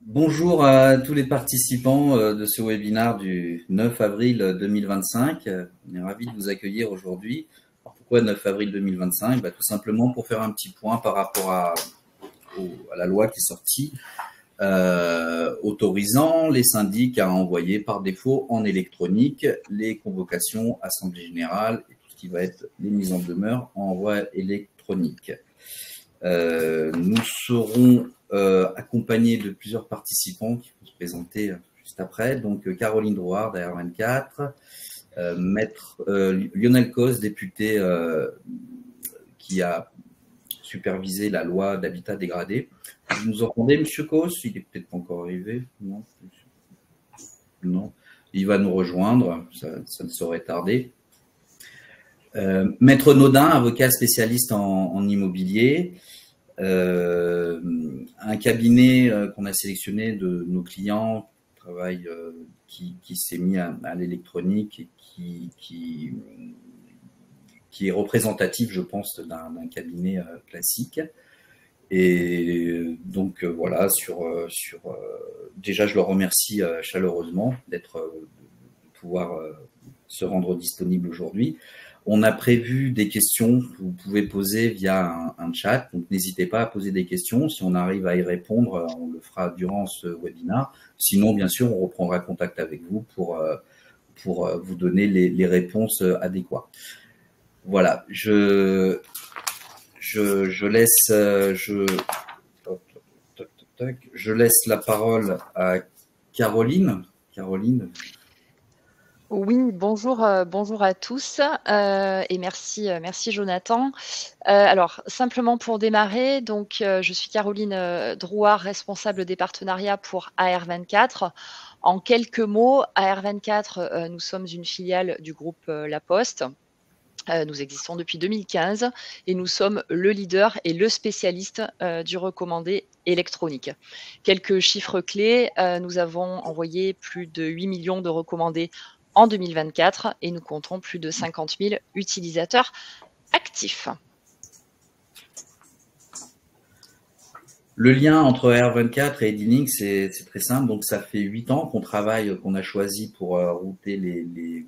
Bonjour à tous les participants de ce webinaire du 9 avril 2025. On est ravis de vous accueillir aujourd'hui. Pourquoi 9 avril 2025 ? Tout simplement pour faire un petit point par rapport à la loi qui est sortie, autorisant les syndics à envoyer par défaut en électronique les convocations assemblée générale et tout ce qui va être les mises en demeure en envoi électronique. Nous serons accompagnés de plusieurs participants qui vont se présenter juste après. Donc Caroline Drouard d'AR24, Maître Lionel Cos, député qui a supervisé la loi d'habitat dégradé. Vous nous entendez, Monsieur Cos? Il est peut-être pas encore arrivé. Non. Non. Il va nous rejoindre, ça ne saurait tarder. Maître Naudin, avocat spécialiste en immobilier. Un cabinet qu'on a sélectionné de nos clients, travail qui s'est mis à l'électronique et qui est représentatif, je pense, d'un cabinet classique. Et donc voilà, déjà je le remercie chaleureusement de pouvoir se rendre disponible aujourd'hui. On a prévu des questions que vous pouvez poser via un chat, donc n'hésitez pas à poser des questions. Si on arrive à y répondre, on le fera durant ce webinaire. Sinon, bien sûr, on reprendra contact avec vous pour vous donner les réponses adéquates. Voilà, je laisse la parole à Caroline. Caroline. Oui, bonjour à tous et merci Jonathan. Alors, simplement pour démarrer, donc je suis Caroline Drouard, responsable des partenariats pour AR24. En quelques mots, AR24, nous sommes une filiale du groupe La Poste. Nous existons depuis 2015 et nous sommes le leader et le spécialiste du recommandé électronique. Quelques chiffres clés, nous avons envoyé plus de 8 millions de recommandés en 2024 et nous comptons plus de 50 000 utilisateurs actifs. Le lien entre R24 et Edilink, c'est très simple. Donc, ça fait 8 ans qu'on travaille, qu'on a choisi pour router les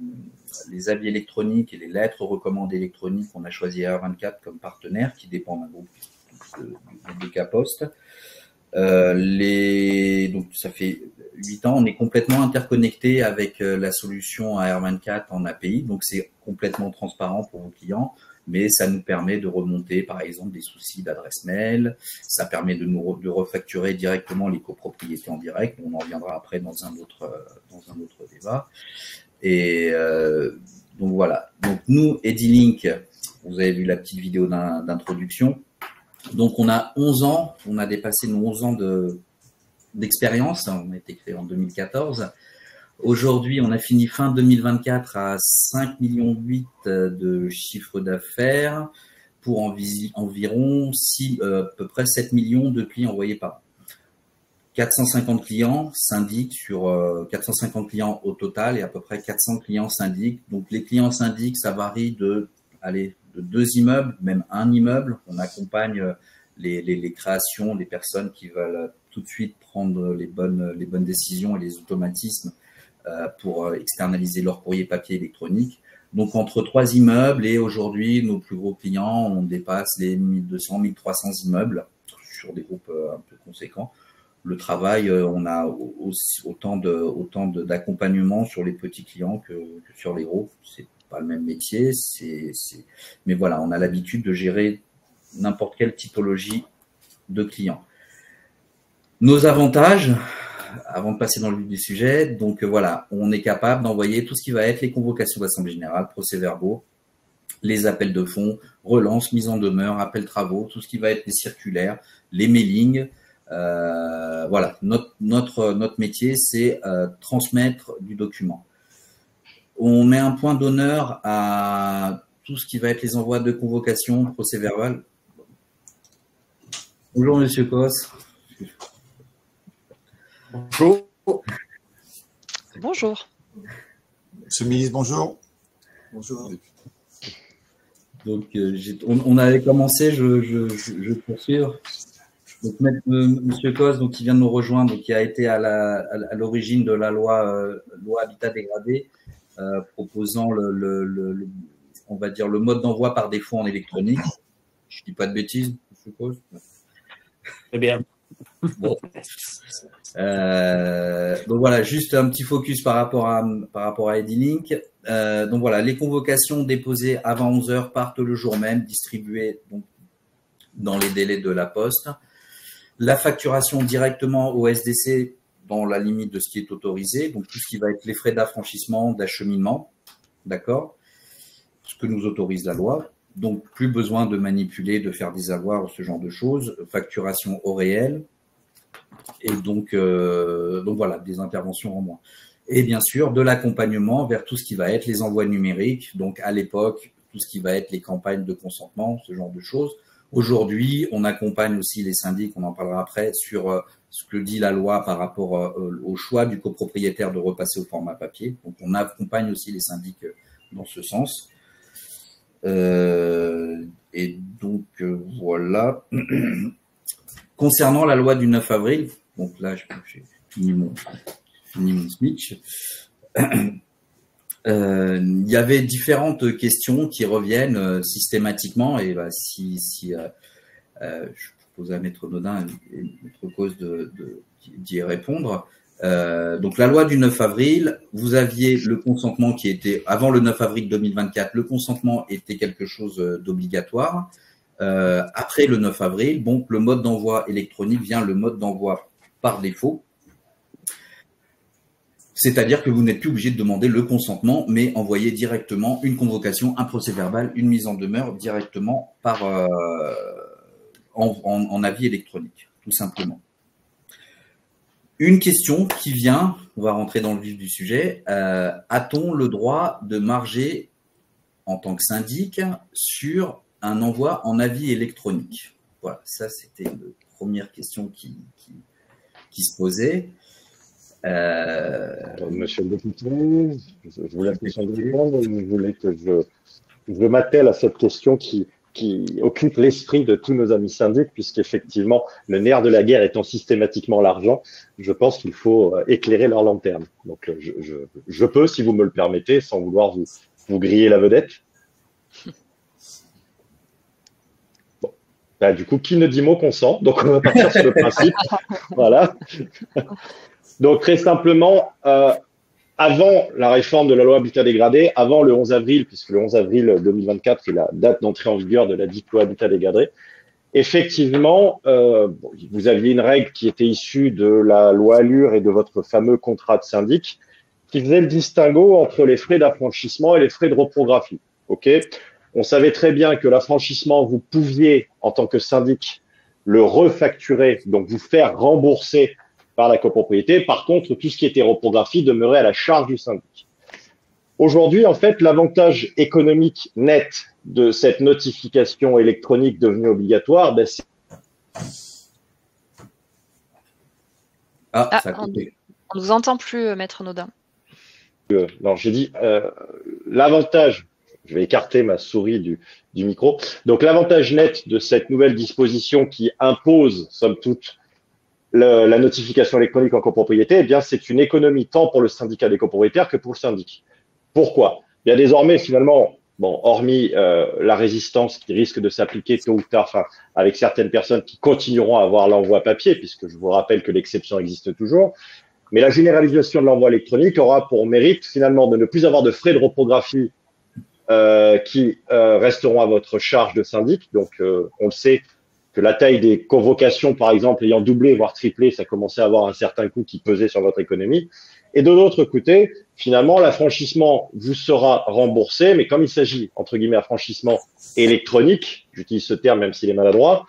avis électroniques et les lettres recommandées électroniques. On a choisi R24 comme partenaire qui dépend d'un groupe de K-Post. Donc, ça fait 8 ans. On est complètement interconnecté avec la solution AR24 en API. Donc, c'est complètement transparent pour vos clients. Mais ça nous permet de remonter, par exemple, des soucis d'adresse mail. Ça permet de refacturer directement les copropriétés en direct. On en reviendra après dans un autre débat. Et donc voilà. Donc nous, Edilink, vous avez vu la petite vidéo d'introduction. Donc on a 11 ans, on a dépassé nos 11 ans d'expérience. On a été créé en 2014. Aujourd'hui, on a fini fin 2024 à 5,8 millions de chiffre d'affaires pour environ à peu près 7 millions de plis envoyés par an. 450 clients syndics sur 450 clients au total et à peu près 400 clients syndics. Donc les clients syndics, ça varie de 2 immeubles, même un immeuble. On accompagne les créations, les personnes qui veulent tout de suite prendre les bonnes décisions et les automatismes pour externaliser leur courrier papier électronique. Donc, entre 3 immeubles et aujourd'hui, nos plus gros clients, on dépasse les 1200, 1300 immeubles sur des groupes un peu conséquents. Le travail, on a autant d'accompagnement sur les petits clients que sur les gros. C'est pas le même métier, mais voilà, on a l'habitude de gérer n'importe quelle typologie de clients. Nos avantages, avant de passer dans le vif du sujet, donc voilà, on est capable d'envoyer tout ce qui va être les convocations d'assemblée générale, procès-verbaux, les appels de fonds, relances, mise en demeure, appels travaux, tout ce qui va être les circulaires, les mailings. Voilà, notre métier, c'est transmettre du document. On met un point d'honneur à tout ce qui va être les envois de convocation, procès-verbal. Bonjour, Monsieur Cos. Bonjour. Bonjour. Monsieur le ministre, bonjour. Bonjour. Donc, on avait commencé, je poursuis. Donc, Monsieur Cos, donc, qui vient de nous rejoindre, qui a été à l'origine de la loi Habitat dégradé, proposant on va dire le mode d'envoi par défaut en électronique. Je dis pas de bêtises, je suppose. Très bien. Bon. Donc voilà, juste un petit focus par rapport à Edilink. Donc voilà, les convocations déposées avant 11 heures partent le jour même, distribuées donc dans les délais de la Poste. La facturation directement au SDC dans la limite de ce qui est autorisé, donc tout ce qui va être les frais d'affranchissement, d'acheminement, d'accord, ce que nous autorise la loi. Donc plus besoin de manipuler, de faire des avoirs, ce genre de choses. Facturation au réel. Et donc voilà, des interventions en moins. Et bien sûr, de l'accompagnement vers tout ce qui va être les envois numériques. Donc à l'époque, tout ce qui va être les campagnes de consentement, ce genre de choses. Aujourd'hui, on accompagne aussi les syndics, on en parlera après, sur ce que dit la loi par rapport au choix du copropriétaire de repasser au format papier. Donc, on accompagne aussi les syndics dans ce sens. Et donc, voilà. Concernant la loi du 9 avril, donc là, j'ai fini mon speech. Il y avait différentes questions qui reviennent systématiquement et je propose à Maître Nodin Maître Cos d'y répondre. Donc la loi du 9 avril, vous aviez le consentement qui était, avant le 9 avril 2024, le consentement était quelque chose d'obligatoire. Après le 9 avril, bon, le mode d'envoi électronique vient le mode d'envoi par défaut. C'est-à-dire que vous n'êtes plus obligé de demander le consentement, mais envoyer directement une convocation, un procès-verbal, une mise en demeure directement en avis électronique, tout simplement. Une question qui vient, on va rentrer dans le vif du sujet, a-t-on le droit de marger en tant que syndic sur un envoi en avis électronique? Voilà, ça c'était la première question qui se posait. Monsieur le député, je vous laisse question de répondre. Vous voulez que je m'attelle à cette question qui occupe l'esprit de tous nos amis syndics, puisqu'effectivement, le nerf de la guerre étant systématiquement l'argent, je pense qu'il faut éclairer leur lanterne. Donc, je peux, si vous me le permettez, sans vouloir vous griller la vedette. Bon. Là, du coup, qui ne dit mot consent. Donc, on va partir sur le principe. Voilà. Donc, très simplement, avant la réforme de la loi Habitat dégradé, avant le 11 avril, puisque le 11 avril 2024 est la date d'entrée en vigueur de la dite loi Habitat dégradé, effectivement, vous aviez une règle qui était issue de la loi Allure et de votre fameux contrat de syndic, qui faisait le distinguo entre les frais d'affranchissement et les frais de reprographie. Ok, on savait très bien que l'affranchissement, vous pouviez, en tant que syndic, le refacturer, donc vous faire rembourser par la copropriété. Par contre, tout ce qui était reprographie demeurait à la charge du syndic. Aujourd'hui, en fait, l'avantage économique net de cette notification électronique devenue obligatoire, ben, c'est… Ça a coupé. On ne vous entend plus, Maître Nodin. Non, j'ai dit l'avantage, je vais écarter ma souris du micro. Donc, l'avantage net de cette nouvelle disposition qui impose, somme toute, la notification électronique en copropriété, eh bien, c'est une économie tant pour le syndicat des copropriétaires que pour le syndic. Pourquoi? Bien, désormais, finalement, bon, hormis la résistance qui risque de s'appliquer tôt ou tard, enfin, avec certaines personnes qui continueront à avoir l'envoi papier, puisque je vous rappelle que l'exception existe toujours, mais la généralisation de l'envoi électronique aura pour mérite, finalement, de ne plus avoir de frais de reprographie qui resteront à votre charge de syndic. Donc, on le sait, que la taille des convocations, par exemple, ayant doublé, voire triplé, ça commençait à avoir un certain coût qui pesait sur votre économie. Et de l'autre côté, finalement, l'affranchissement vous sera remboursé, mais comme il s'agit, entre guillemets, affranchissement électronique, j'utilise ce terme même s'il est maladroit,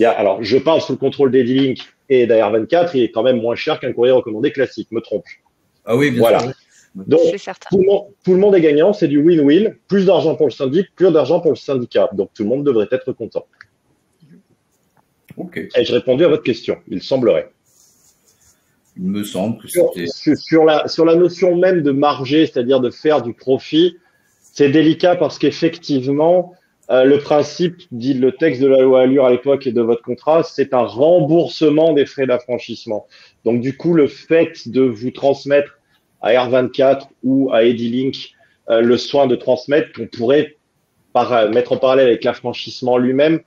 alors je parle sous le contrôle d'Edilink et d'AR24, il est quand même moins cher qu'un courrier recommandé classique, me trompe. Ah oui, bien voilà. sûr. Donc, tout le monde est gagnant, c'est du win-win, plus d'argent pour le syndic, plus d'argent pour le syndicat. Donc, tout le monde devrait être content. Okay. Ai-je répondu à votre question? Il semblerait. Il me semble que c'était… Sur la notion même de marger, c'est-à-dire de faire du profit, c'est délicat parce qu'effectivement, Le principe, dit le texte de la loi Allure à l'époque et de votre contrat, c'est un remboursement des frais d'affranchissement. Donc du coup, le fait de vous transmettre à R24 ou à Edilink le soin de transmettre, qu'on pourrait mettre en parallèle avec l'affranchissement lui-même,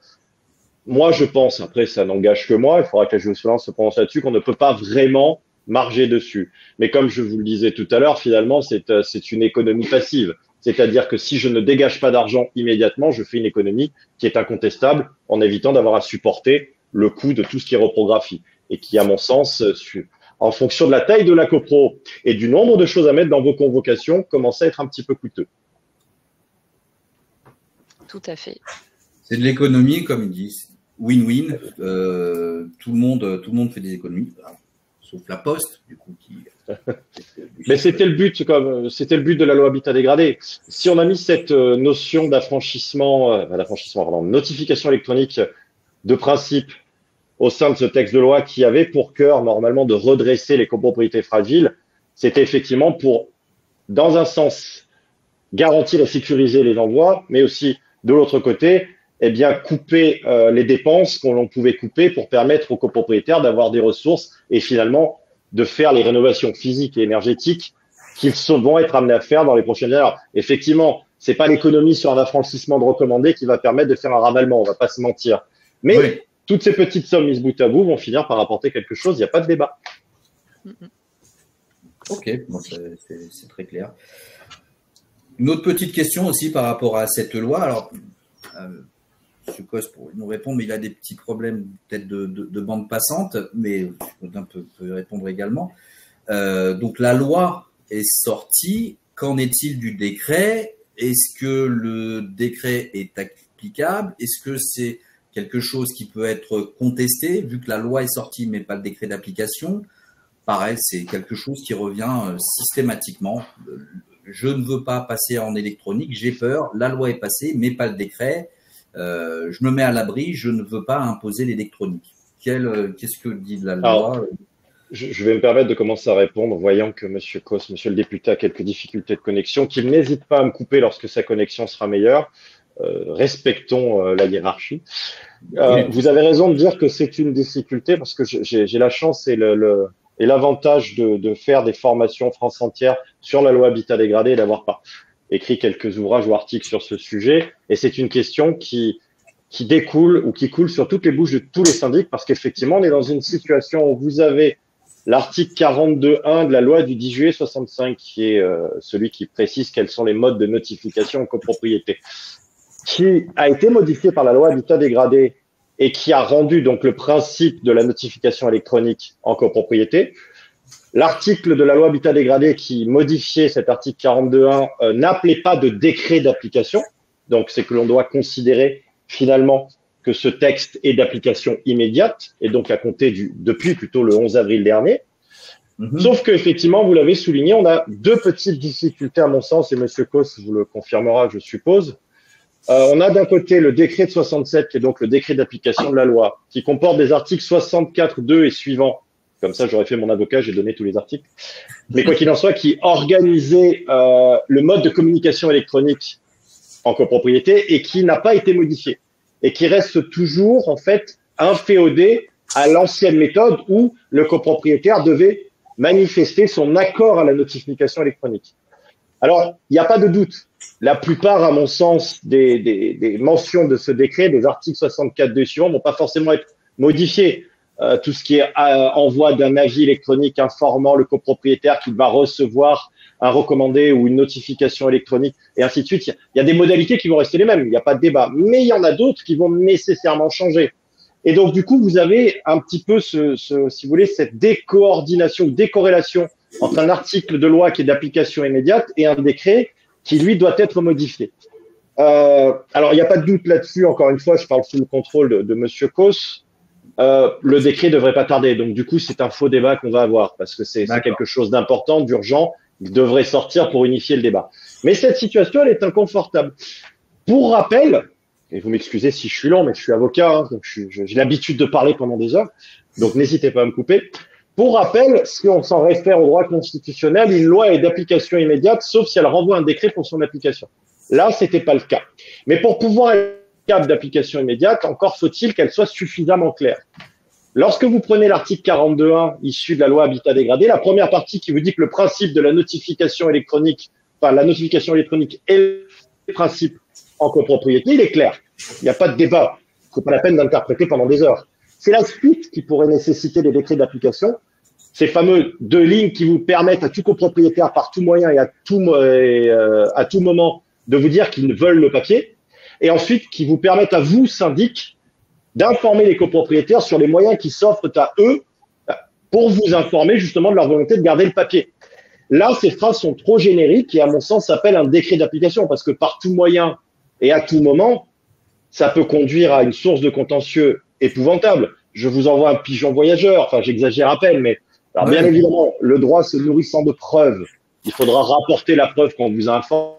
moi je pense, après ça n'engage que moi, il faudra que la jurisprudence se prononce là-dessus, qu'on ne peut pas vraiment marger dessus. Mais comme je vous le disais tout à l'heure, finalement, c'est une économie passive. C'est-à-dire que si je ne dégage pas d'argent immédiatement, je fais une économie qui est incontestable en évitant d'avoir à supporter le coût de tout ce qui est reprographie et qui, à mon sens, en fonction de la taille de la copro et du nombre de choses à mettre dans vos convocations, commence à être un petit peu coûteux. Tout à fait. C'est de l'économie, comme ils disent. Win-win. Tout le monde fait des économies, sauf la Poste, du coup, qui. Mais c'était le but de la loi Habitat dégradé. Si on a mis cette notion notification électronique de principe au sein de ce texte de loi qui avait pour cœur normalement de redresser les copropriétés fragiles, c'était effectivement pour, dans un sens, garantir et sécuriser les envois, mais aussi de l'autre côté, eh bien couper les dépenses qu'on pouvait couper pour permettre aux copropriétaires d'avoir des ressources et finalement de faire les rénovations physiques et énergétiques qu'ils vont être amenés à faire dans les prochaines années. Alors, effectivement, c'est pas l'économie sur un affranchissement de recommandé qui va permettre de faire un ravalement, on va pas se mentir. Mais oui, toutes ces petites sommes mises bout à bout vont finir par apporter quelque chose, il n'y a pas de débat. Ok, bon, c'est très clair. Une autre petite question aussi par rapport à cette loi. Alors, M. Cos pourrait nous répondre, mais il a des petits problèmes peut-être de bande passante, mais Baudin peut répondre également. Donc la loi est sortie, qu'en est-il du décret? Est-ce que le décret est applicable? Est-ce que c'est quelque chose qui peut être contesté, vu que la loi est sortie, mais pas le décret d'application? Pareil, c'est quelque chose qui revient systématiquement. Je ne veux pas passer en électronique, j'ai peur, la loi est passée, mais pas le décret. Je me mets à l'abri, je ne veux pas imposer l'électronique. Qu'est-ce que dit la loi? Alors, je vais me permettre de commencer à répondre, voyant que M. Cos, Monsieur le député, a quelques difficultés de connexion, qu'il n'hésite pas à me couper lorsque sa connexion sera meilleure. Respectons la hiérarchie. Oui. Vous avez raison de dire que c'est une difficulté parce que j'ai la chance et l'avantage de faire des formations France entière sur la loi Habitat dégradé et d'avoir écrit quelques ouvrages ou articles sur ce sujet. Et c'est une question qui découle ou qui coule sur toutes les bouches de tous les syndics parce qu'effectivement, on est dans une situation où vous avez l'article 42.1 de la loi du 10 juillet 65 qui est celui qui précise quels sont les modes de notification en copropriété, qui a été modifié par la loi Habitat dégradé et qui a rendu donc le principe de la notification électronique en copropriété. L'article de la loi Habitat dégradé qui modifiait cet article 42.1 n'appelait pas de décret d'application. Donc, c'est que l'on doit considérer finalement que ce texte est d'application immédiate et donc à compter depuis plutôt le 11 avril dernier. Sauf qu'effectivement, vous l'avez souligné, on a deux petites difficultés à mon sens et M. Cos vous le confirmera, je suppose. On a d'un côté le décret de 67 qui est donc le décret d'application de la loi qui comporte des articles 64.2 et suivants. Comme ça, j'aurais fait mon avocat, j'ai donné tous les articles. Mais quoi qu'il en soit, qui organisait le mode de communication électronique en copropriété et qui n'a pas été modifié et qui reste toujours en fait inféodé à l'ancienne méthode où le copropriétaire devait manifester son accord à la notification électronique. Alors, il n'y a pas de doute. La plupart, à mon sens, des mentions de ce décret, des articles 64.2 suivants, ne vont pas forcément être modifiés. Tout ce qui est envoi d'un avis électronique informant le copropriétaire qu'il va recevoir un recommandé ou une notification électronique et ainsi de suite. Il y a des modalités qui vont rester les mêmes, il n'y a pas de débat. Mais il y en a d'autres qui vont nécessairement changer. Et donc, du coup, vous avez un petit peu, si vous voulez, cette décoordination, décorrélation entre un article de loi qui est d'application immédiate et un décret qui, lui, doit être modifié. Alors, il n'y a pas de doute là-dessus. Encore une fois, je parle sous le contrôle de M. Cos. Le décret devrait pas tarder. Donc, du coup, c'est un faux débat qu'on va avoir parce que c'est quelque chose d'important, d'urgent, qui devrait sortir pour unifier le débat. Mais cette situation, elle est inconfortable. Pour rappel, et vous m'excusez si je suis long, mais je suis avocat, hein, donc j'ai l'habitude de parler pendant des heures, donc n'hésitez pas à me couper. Pour rappel, si on s'en réfère au droit constitutionnel, une loi est d'application immédiate, sauf si elle renvoie un décret pour son application. Là, c'était pas le cas. Mais pour pouvoir être capable d'application immédiate, encore faut-il qu'elle soit suffisamment claire. Lorsque vous prenez l'article 42.1 issu de la loi Habitat dégradé, la première partie qui vous dit que le principe de la notification électronique, enfin la notification électronique est le principe en copropriété, il est clair. Il n'y a pas de débat. C'est pas la peine d'interpréter pendant des heures. C'est la suite qui pourrait nécessiter des décrets d'application. Ces fameux 2 lignes qui vous permettent à tout copropriétaire par tout moyen et à tout moment de vous dire qu'ils veulent le papier. Et ensuite, qui vous permettent à vous, syndic, d'informer les copropriétaires sur les moyens qui s'offrent à eux pour vous informer justement de leur volonté de garder le papier. Là, ces phrases sont trop génériques et à mon sens s'appellent un décret d'application parce que par tout moyen et à tout moment, ça peut conduire à une source de contentieux épouvantable. Je vous envoie un pigeon voyageur, enfin j'exagère à peine, mais alors bien évidemment, le droit se nourrissant de preuves, il faudra rapporter la preuve qu'on vous a informé,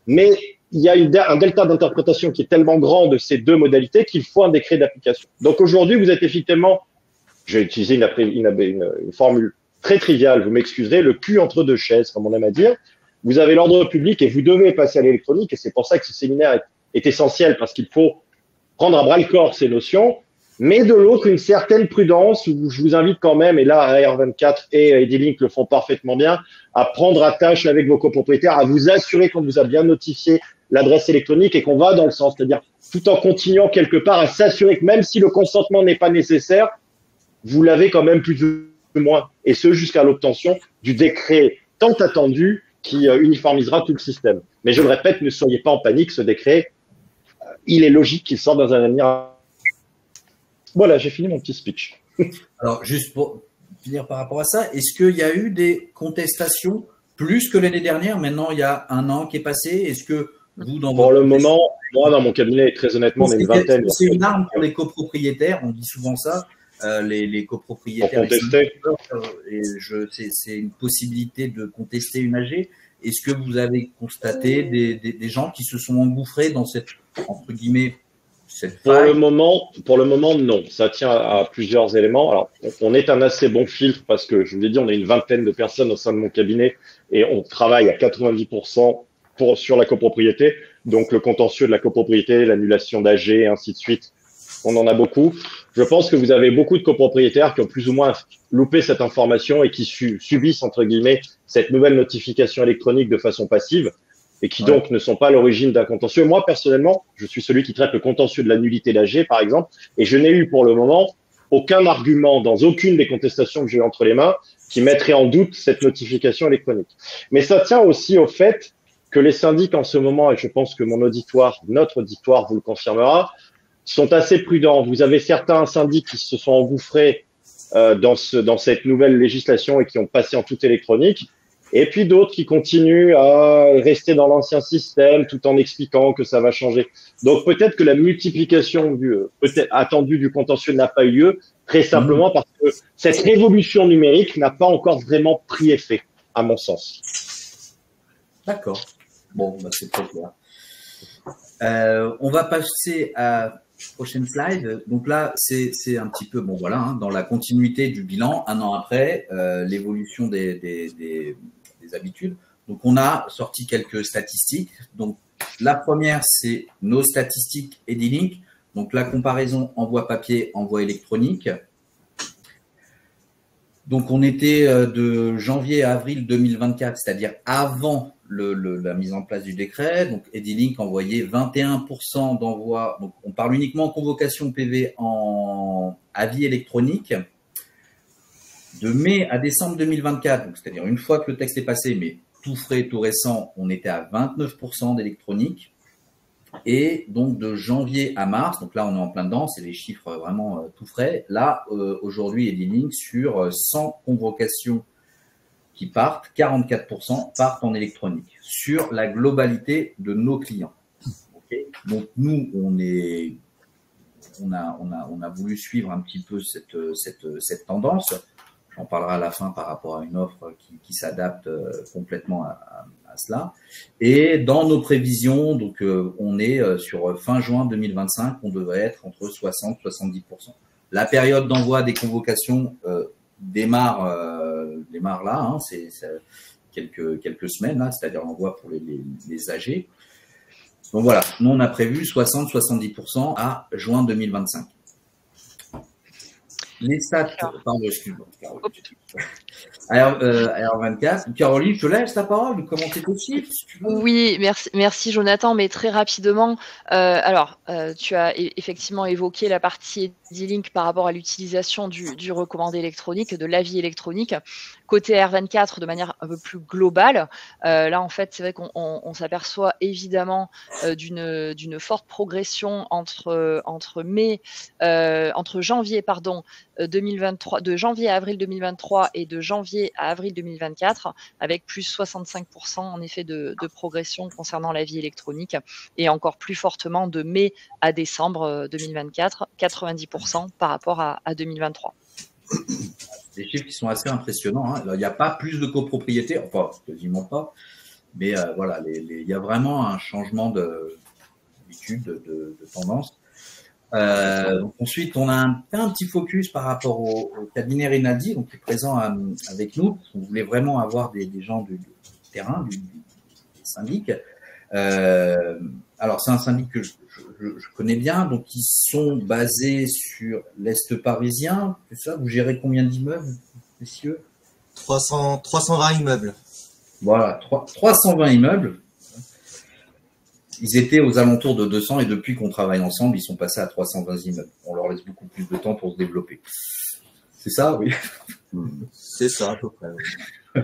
mais il y a un delta d'interprétation qui est tellement grand de ces 2 modalités qu'il faut un décret d'application. Donc aujourd'hui, vous êtes effectivement, je vais utiliser une formule très triviale, vous m'excuserez, le cul entre 2 chaises, comme on aime à dire. Vous avez l'ordre public et vous devez passer à l'électronique, et c'est pour ça que ce séminaire est essentiel, parce qu'il faut prendre à bras le corps ces notions, mais de l'autre, une certaine prudence, où je vous invite quand même, et là, AR24 et Edilink le font parfaitement bien, à prendre attache avec vos copropriétaires, à vous assurer qu'on vous a bien notifié l'adresse électronique et qu'on va dans le sens, c'est-à-dire tout en continuant quelque part à s'assurer que même si le consentement n'est pas nécessaire, vous l'avez quand même plus ou moins, et ce jusqu'à l'obtention du décret tant attendu qui uniformisera tout le système. Mais je le répète, ne soyez pas en panique, ce décret, il est logique qu'il sorte dans un avenir. Voilà, j'ai fini mon petit speech. Alors, juste pour finir par rapport à ça, est-ce qu'il y a eu des contestations plus que l'année dernière? Maintenant, il y a 1 an qui est passé. Est-ce que vous, dans Pour le moment, moi, dans mon cabinet, très honnêtement, on est une vingtaine. C'est une arme pour les copropriétaires, on dit souvent ça. Les copropriétaires, c'est une possibilité de contester une AG. Est-ce que vous avez constaté des gens qui se sont engouffrés dans cette, entre guillemets, cette faille? Pour le moment, non. Ça tient à plusieurs éléments. Alors, on est un assez bon filtre parce que, je vous l'ai dit, on est une vingtaine de personnes au sein de mon cabinet et on travaille à 90% sur la copropriété. Donc, le contentieux de la copropriété, l'annulation d'AG et ainsi de suite, on en a beaucoup. Je pense que vous avez beaucoup de copropriétaires qui ont plus ou moins loupé cette information et qui subissent, entre guillemets, cette nouvelle notification électronique de façon passive et qui donc ne sont pas à l'origine d'un contentieux. Moi, personnellement, je suis celui qui traite le contentieux de la nullité d'AG, par exemple, et je n'ai eu pour le moment aucun argument dans aucune des contestations que j'ai entre les mains qui mettrait en doute cette notification électronique. Mais ça tient aussi au fait que les syndics en ce moment, et je pense que notre auditoire vous le confirmera, sont assez prudents. Vous avez certains syndics qui se sont engouffrés dans cette nouvelle législation et qui ont passé en tout électronique, et puis d'autres qui continuent à rester dans l'ancien système tout en expliquant que ça va changer. Donc peut-être que la multiplication attendue du contentieux n'a pas eu lieu, très simplement parce que cette révolution numérique n'a pas encore vraiment pris effet, à mon sens. D'accord. Bon, bah, c'est très clair. On va passer à prochaine slide. Donc là, c'est un petit peu, bon voilà, dans la continuité du bilan, 1 an après, l'évolution des habitudes. Donc on a sorti quelques statistiques. Donc la première, c'est nos statistiques Edilink. Donc la comparaison envoi papier, envoi électronique. Donc on était de janvier à avril 2024, c'est-à-dire avant la mise en place du décret. Donc Edilink envoyait 21% d'envois. Donc on parle uniquement convocation PV en avis électronique. De mai à décembre 2024, c'est-à-dire une fois que le texte est passé, mais tout frais, tout récent, on était à 29% d'électronique. Et donc de janvier à mars, donc là on est en plein dedans, c'est les chiffres vraiment tout frais. Là, aujourd'hui, Edilink, sur 100 convocations qui partent, 44% partent en électronique sur la globalité de nos clients. Okay, donc nous, on a voulu suivre un petit peu cette tendance. J'en parlerai à la fin par rapport à une offre qui s'adapte complètement à cela. Et dans nos prévisions, donc on est sur fin juin 2025, on devrait être entre 60 et 70%. La période d'envoi des convocations démarre là, c'est quelques semaines là, c'est-à-dire l'envoi pour les AG. Donc voilà, nous on a prévu 60-70% à juin 2025. Les stats, pardon, excuse-moi, Caroline. AR24, Caroline, je te laisse la parole, de commenter tout de suite. Si tu veux. Oui, merci Jonathan, mais très rapidement, tu as effectivement évoqué la partie D-Link par rapport à l'utilisation du recommandé électronique, de l'avis électronique. Côté R24, de manière un peu plus globale, là en fait, c'est vrai qu'on s'aperçoit évidemment d'une forte progression entre janvier 2023, de janvier à avril 2023 et de janvier à avril 2024, avec plus 65% en effet de progression concernant la vie électronique, et encore plus fortement de mai à décembre 2024, 90% par rapport à 2023. Des chiffres qui sont assez impressionnants. Hein. Alors, il n'y a pas plus de copropriété, enfin quasiment pas, mais voilà, il y a vraiment un changement d'habitude, de tendance. Donc ensuite, on a un petit focus par rapport au cabinet Rinaldi, donc qui est présent avec nous. On voulait vraiment avoir des gens du terrain, des syndics. Alors c'est un syndic que je connais bien, donc ils sont basés sur l'Est parisien. C'est ça, vous gérez combien d'immeubles, messieurs? 320 immeubles. Voilà, 320 immeubles. Ils étaient aux alentours de 200 et depuis qu'on travaille ensemble, ils sont passés à 320 immeubles. On leur laisse beaucoup plus de temps pour se développer. C'est ça, oui. C'est ça, à peu près. Oui.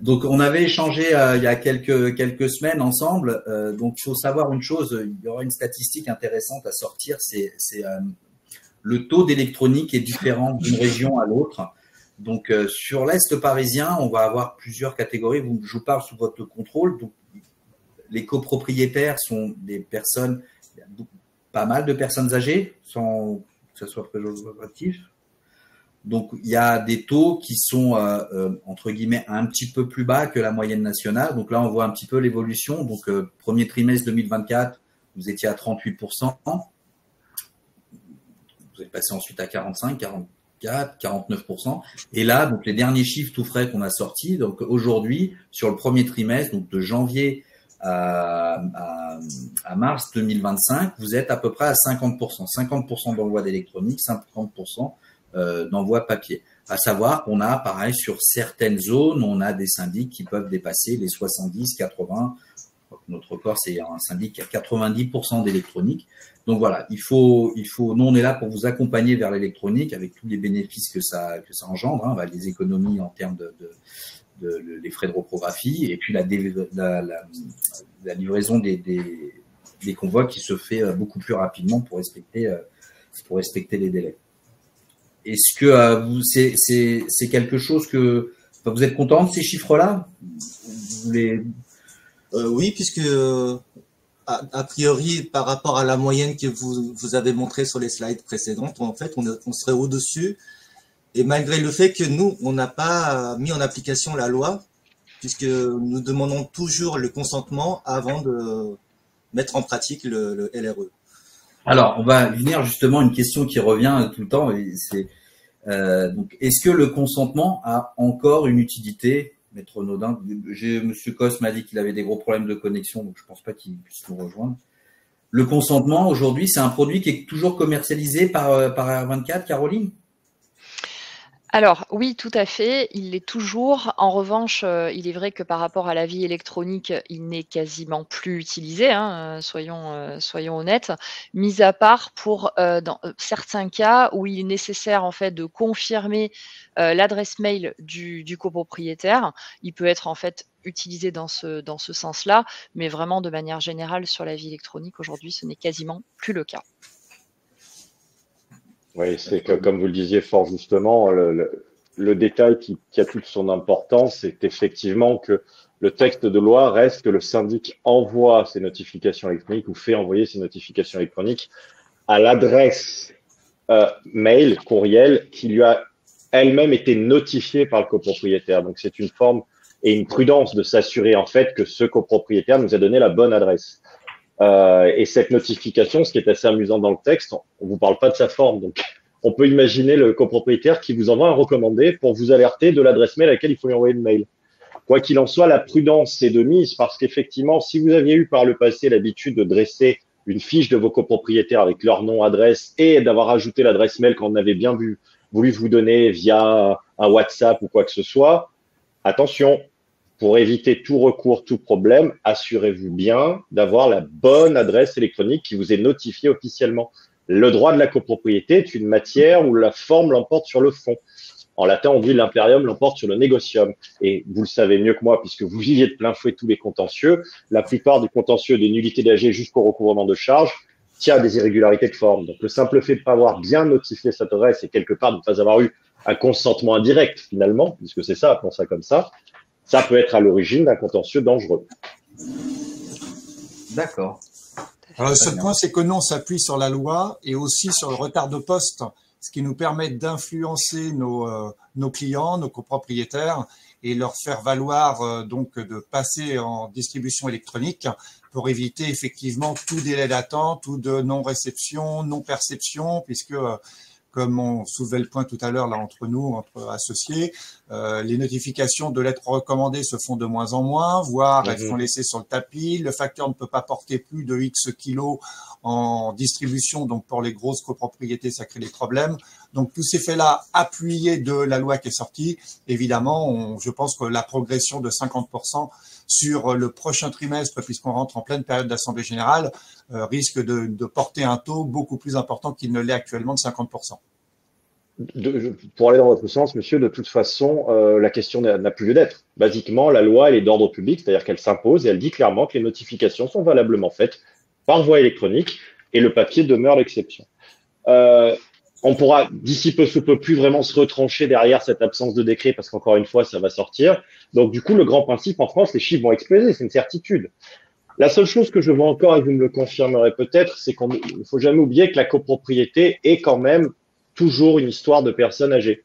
Donc, on avait échangé il y a quelques semaines ensemble. Donc, il faut savoir une chose, il y aura une statistique intéressante à sortir, c'est le taux d'électronique est différent d'une région à l'autre. Donc, sur l'Est parisien, on va avoir plusieurs catégories. Je vous parle sous votre contrôle. Donc, les copropriétaires sont des personnes, il y a pas mal de personnes âgées, sans que ce soit péjoratif. Donc, il y a des taux qui sont, entre guillemets, un petit peu plus bas que la moyenne nationale. Donc là, on voit un petit peu l'évolution. Donc, premier trimestre 2024, vous étiez à 38%. Vous êtes passé ensuite à 45, 44, 49%. Et là, donc les derniers chiffres tout frais qu'on a sortis, donc aujourd'hui, sur le premier trimestre, donc de janvier à mars 2025, vous êtes à peu près à 50%. 50% d'envoi d'électronique, 50% d'envoi papier. À savoir qu'on a, pareil, sur certaines zones, on a des syndics qui peuvent dépasser les 70, 80. Notre record, c'est un syndic qui a 90% d'électronique. Donc voilà, il faut, nous, on est là pour vous accompagner vers l'électronique avec tous les bénéfices que ça engendre, hein, les économies en termes les frais de reprographie et puis la livraison des convois qui se fait beaucoup plus rapidement pour respecter les délais. Est-ce que c'est quelque chose que vous êtes content de ces chiffres-là? Oui, puisque a priori, par rapport à la moyenne que vous avez montrée sur les slides précédentes, en fait, on serait au-dessus. Et malgré le fait que nous, on n'a pas mis en application la loi, puisque nous demandons toujours le consentement avant de mettre en pratique le LRE. Alors, on va venir justement à une question qui revient tout le temps. Donc, est-ce que le consentement a encore une utilité, Maître Naudin? Monsieur Cos m'a dit qu'il avait des gros problèmes de connexion, donc je ne pense pas qu'il puisse nous rejoindre. Le consentement, aujourd'hui, c'est un produit qui est toujours commercialisé par R24, Caroline? Alors oui, tout à fait, il l'est toujours. En revanche, il est vrai que par rapport à la vie électronique, il n'est quasiment plus utilisé, hein, soyons honnêtes, mis à part pour dans certains cas où il est nécessaire en fait de confirmer l'adresse mail du copropriétaire. Il peut être en fait utilisé dans ce sens-là, mais vraiment de manière générale sur la vie électronique, aujourd'hui, ce n'est quasiment plus le cas. Oui, c'est que, comme vous le disiez fort justement, le détail qui a toute son importance, c'est effectivement que le texte de loi reste que le syndic envoie ses notifications électroniques ou fait envoyer ses notifications électroniques à l'adresse mail, courriel, qui lui a elle-même été notifiée par le copropriétaire. Donc, c'est une forme et une prudence de s'assurer en fait que ce copropriétaire nous a donné la bonne adresse. Et cette notification, ce qui est assez amusant dans le texte, on vous parle pas de sa forme. Donc, on peut imaginer le copropriétaire qui vous envoie un recommandé pour vous alerter de l'adresse mail à laquelle il faut lui envoyer le mail. Quoi qu'il en soit, la prudence est de mise parce qu'effectivement, si vous aviez eu par le passé l'habitude de dresser une fiche de vos copropriétaires avec leur nom, adresse et d'avoir ajouté l'adresse mail qu'on avait bien voulu vous donner via un WhatsApp ou quoi que ce soit, attention, pour éviter tout recours, tout problème, assurez-vous bien d'avoir la bonne adresse électronique qui vous est notifiée officiellement. Le droit de la copropriété est une matière où la forme l'emporte sur le fond. En latin, on dit l'impérium l'emporte sur le négocium. Et vous le savez mieux que moi, puisque vous viviez de plein fouet tous les contentieux, la plupart des contentieux des nullités d'AG jusqu'au recouvrement de charges tient à des irrégularités de forme. Donc, le simple fait de ne pas avoir bien notifié cette adresse et quelque part de ne pas avoir eu un consentement indirect, finalement, puisque c'est ça, appelons ça comme ça peut être à l'origine d'un contentieux dangereux. D'accord. Alors, le seul point, c'est que nous, on s'appuie sur la loi et aussi sur le retard de poste, ce qui nous permet d'influencer nos clients, nos copropriétaires et leur faire valoir donc de passer en distribution électronique pour éviter effectivement tout délai d'attente ou de non-réception, non-perception, puisque comme on soulevait le point tout à l'heure là entre nous, entre associés, les notifications de lettres recommandées se font de moins en moins, voire elles sont laissées sur le tapis. Le facteur ne peut pas porter plus de X kilos en distribution, donc pour les grosses copropriétés, ça crée des problèmes. Donc tous ces faits-là, appuyés de la loi qui est sortie, évidemment, je pense que la progression de 50% sur le prochain trimestre, puisqu'on rentre en pleine période d'Assemblée générale, risque de porter un taux beaucoup plus important qu'il ne l'est actuellement de 50%. Pour aller dans votre sens, monsieur, de toute façon, la question n'a plus lieu d'être. Basiquement, la loi, elle est d'ordre public, c'est-à-dire qu'elle s'impose et elle dit clairement que les notifications sont valablement faites par voie électronique et le papier demeure l'exception. On pourra, d'ici peu sous peu, plus vraiment se retrancher derrière cette absence de décret parce qu'encore une fois, ça va sortir. Donc, du coup, le grand principe en France, les chiffres vont exploser, c'est une certitude. La seule chose que je vois encore, et vous me le confirmerez peut-être, c'est qu'il ne faut jamais oublier que la copropriété est quand même toujours une histoire de personnes âgées.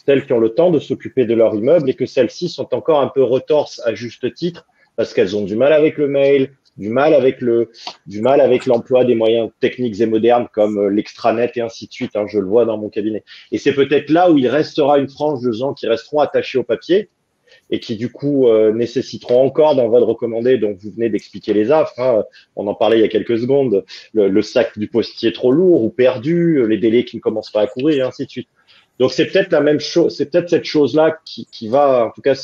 Celles qui ont le temps de s'occuper de leur immeuble et que celles-ci sont encore un peu retorses à juste titre parce qu'elles ont du mal avec le mail, du mal avec l'emploi des moyens techniques et modernes comme l'extranet et ainsi de suite. Hein, je le vois dans mon cabinet. Et c'est peut-être là où il restera une frange de gens qui resteront attachés au papier et qui du coup nécessiteront encore d'un vote recommandé dont vous venez d'expliquer les affres. Hein. On en parlait il y a quelques secondes. Le sac du postier trop lourd ou perdu, les délais qui ne commencent pas à courir et ainsi de suite. Donc c'est peut-être la même chose, c'est peut-être cette chose-là qui va, en tout cas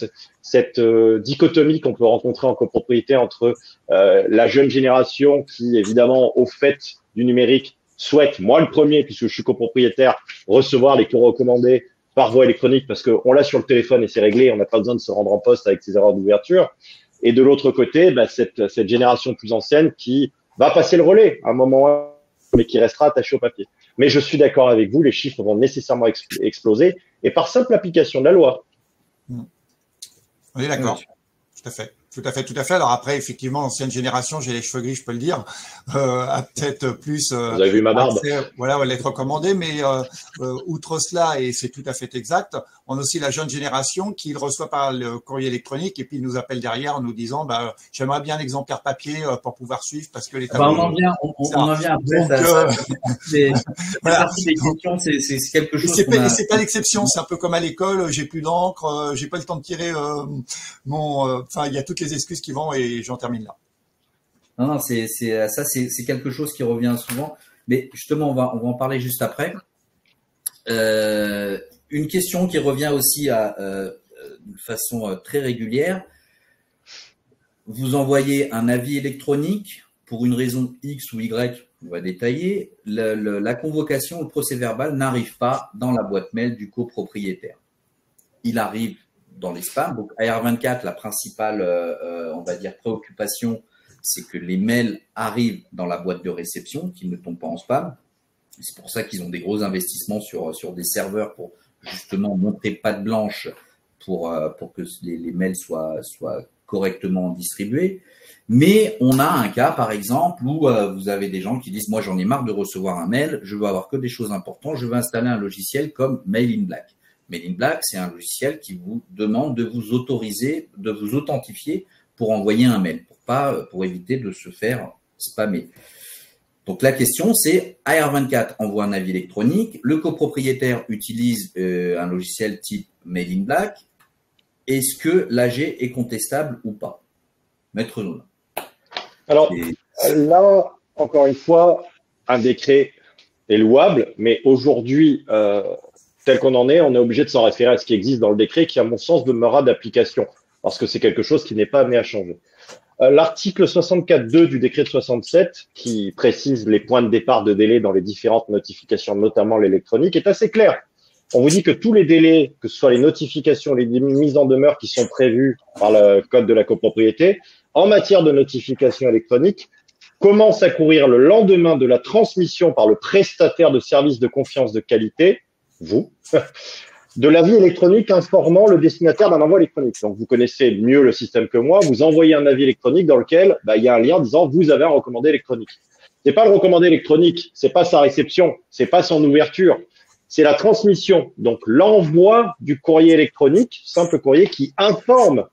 cette dichotomie qu'on peut rencontrer en copropriété entre la jeune génération qui évidemment au fait du numérique souhaite, moi le premier puisque je suis copropriétaire, recevoir les cours recommandés par voie électronique parce qu'on l'a sur le téléphone et c'est réglé, on n'a pas besoin de se rendre en poste avec ses erreurs d'ouverture. Et de l'autre côté, cette génération plus ancienne qui va passer le relais à un moment, mais qui restera attachée au papier. Mais je suis d'accord avec vous, les chiffres vont nécessairement exploser et par simple application de la loi. On est d'accord, tout à fait. Tout à fait, tout à fait. Alors après, effectivement, l'ancienne génération, j'ai les cheveux gris, je peux le dire, a peut-être plus. Vous avez vu ma barbe. Voilà, lettre recommandée, mais outre cela, et c'est tout à fait exact, on a aussi la jeune génération qui le reçoit par le courrier électronique et puis il nous appelle derrière en nous disant, j'aimerais bien l'exemplaire papier pour pouvoir suivre parce que les tableaux. On en vient après. C'est quelque chose. C'est pas l'exception. C'est un peu comme à l'école. J'ai plus d'encre, j'ai pas le temps de tirer enfin, il y a toutes les excuses qui vont et j'en termine là. Non, c'est quelque chose qui revient souvent. Mais justement, on va en parler juste après. Une question qui revient aussi de façon très régulière. Vous envoyez un avis électronique pour une raison X ou Y, on va détailler. La convocation, le procès-verbal n'arrive pas dans la boîte mail du copropriétaire. Il arrive dans les spams. Donc, AR24, la principale, on va dire, préoccupation, c'est que les mails arrivent dans la boîte de réception, qu'ils ne tombent pas en spam. C'est pour ça qu'ils ont des gros investissements sur des serveurs pour justement montrer patte blanche pour que les mails soient correctement distribués. Mais on a un cas, par exemple, où vous avez des gens qui disent « Moi, j'en ai marre de recevoir un mail, je veux avoir que des choses importantes, je veux installer un logiciel comme Mail in Black ». Mail in Black, c'est un logiciel qui vous demande de vous autoriser, de vous authentifier pour envoyer un mail, pour éviter de se faire spammer. Donc la question, c'est AR24 envoie un avis électronique, le copropriétaire utilise un logiciel type Mail in Black est-ce que l'AG est contestable ou pas? Maître Noun. Alors là, encore une fois, un décret est louable, mais aujourd'hui, tel qu'on en est, on est obligé de s'en référer à ce qui existe dans le décret, qui, à mon sens, demeurera d'application, parce que c'est quelque chose qui n'est pas amené à changer. L'article 64.2 du décret de 67, qui précise les points de départ de délai dans les différentes notifications, notamment l'électronique, est assez clair. On vous dit que tous les délais, que ce soit les notifications, les mises en demeure qui sont prévues par le code de la copropriété, en matière de notification électronique, commencent à courir le lendemain de la transmission par le prestataire de services de confiance de qualité, vous, de l'avis électronique informant le destinataire d'un envoi électronique. Donc, vous connaissez mieux le système que moi. Vous envoyez un avis électronique dans lequel il y a un lien disant vous avez un recommandé électronique. C'est pas le recommandé électronique, c'est pas sa réception, c'est pas son ouverture, c'est la transmission. Donc, l'envoi du courrier électronique, simple courrier qui informe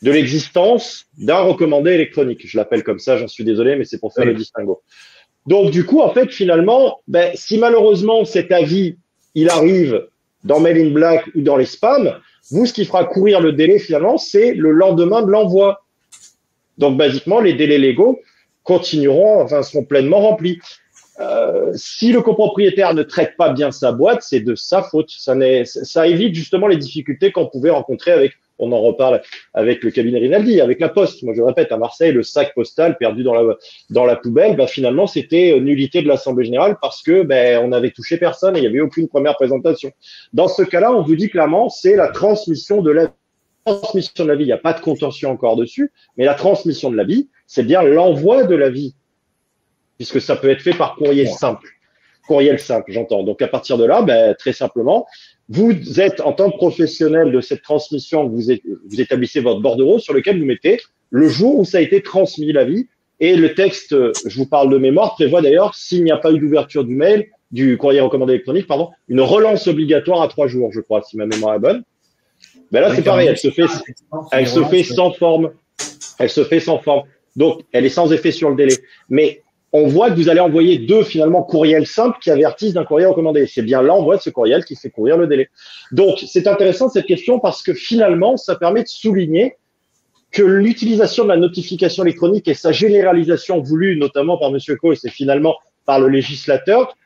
de l'existence d'un recommandé électronique. Je l'appelle comme ça, j'en suis désolé, mais c'est pour faire le distinguo. Donc, du coup, en fait, finalement, si malheureusement cet avis, il arrive dans Mail in Black ou dans les spams, vous, ce qui fera courir le délai, finalement, c'est le lendemain de l'envoi. Donc, basiquement, les délais légaux seront pleinement remplis. Si le copropriétaire ne traite pas bien sa boîte, c'est de sa faute. Ça évite justement les difficultés qu'on pouvait rencontrer on en reparle avec le cabinet Rinaldi, avec la Poste. Moi, je répète, à Marseille, le sac postal perdu dans la poubelle, finalement, c'était nullité de l'Assemblée générale parce que on n'avait touché personne et il n'y avait aucune première présentation. Dans ce cas-là, on vous dit clairement, c'est la transmission de l'avis. Il n'y a pas de contentieux encore dessus, mais la transmission de l'avis, c'est bien l'envoi de l'avis, puisque ça peut être fait par courrier simple. Courriel simple, j'entends. Donc, à partir de là, très simplement, vous êtes, en tant que professionnel de cette transmission, vous établissez votre bordereau sur lequel vous mettez le jour où ça a été transmis l'avis. Et le texte, je vous parle de mémoire, prévoit d'ailleurs, s'il n'y a pas eu d'ouverture du courrier recommandé électronique, une relance obligatoire à 3 jours, je crois, si ma mémoire est bonne. Là, c'est pareil, elle se fait sans forme. Elle se fait sans forme. Donc, elle est sans effet sur le délai. Mais on voit que vous allez envoyer 2 finalement courriels simples qui avertissent d'un courrier recommandé. C'est bien l'envoi de ce courriel qui fait courir le délai. Donc, c'est intéressant cette question parce que finalement, ça permet de souligner que l'utilisation de la notification électronique et sa généralisation voulue notamment par M. Coe, et c'est finalement par le législateur,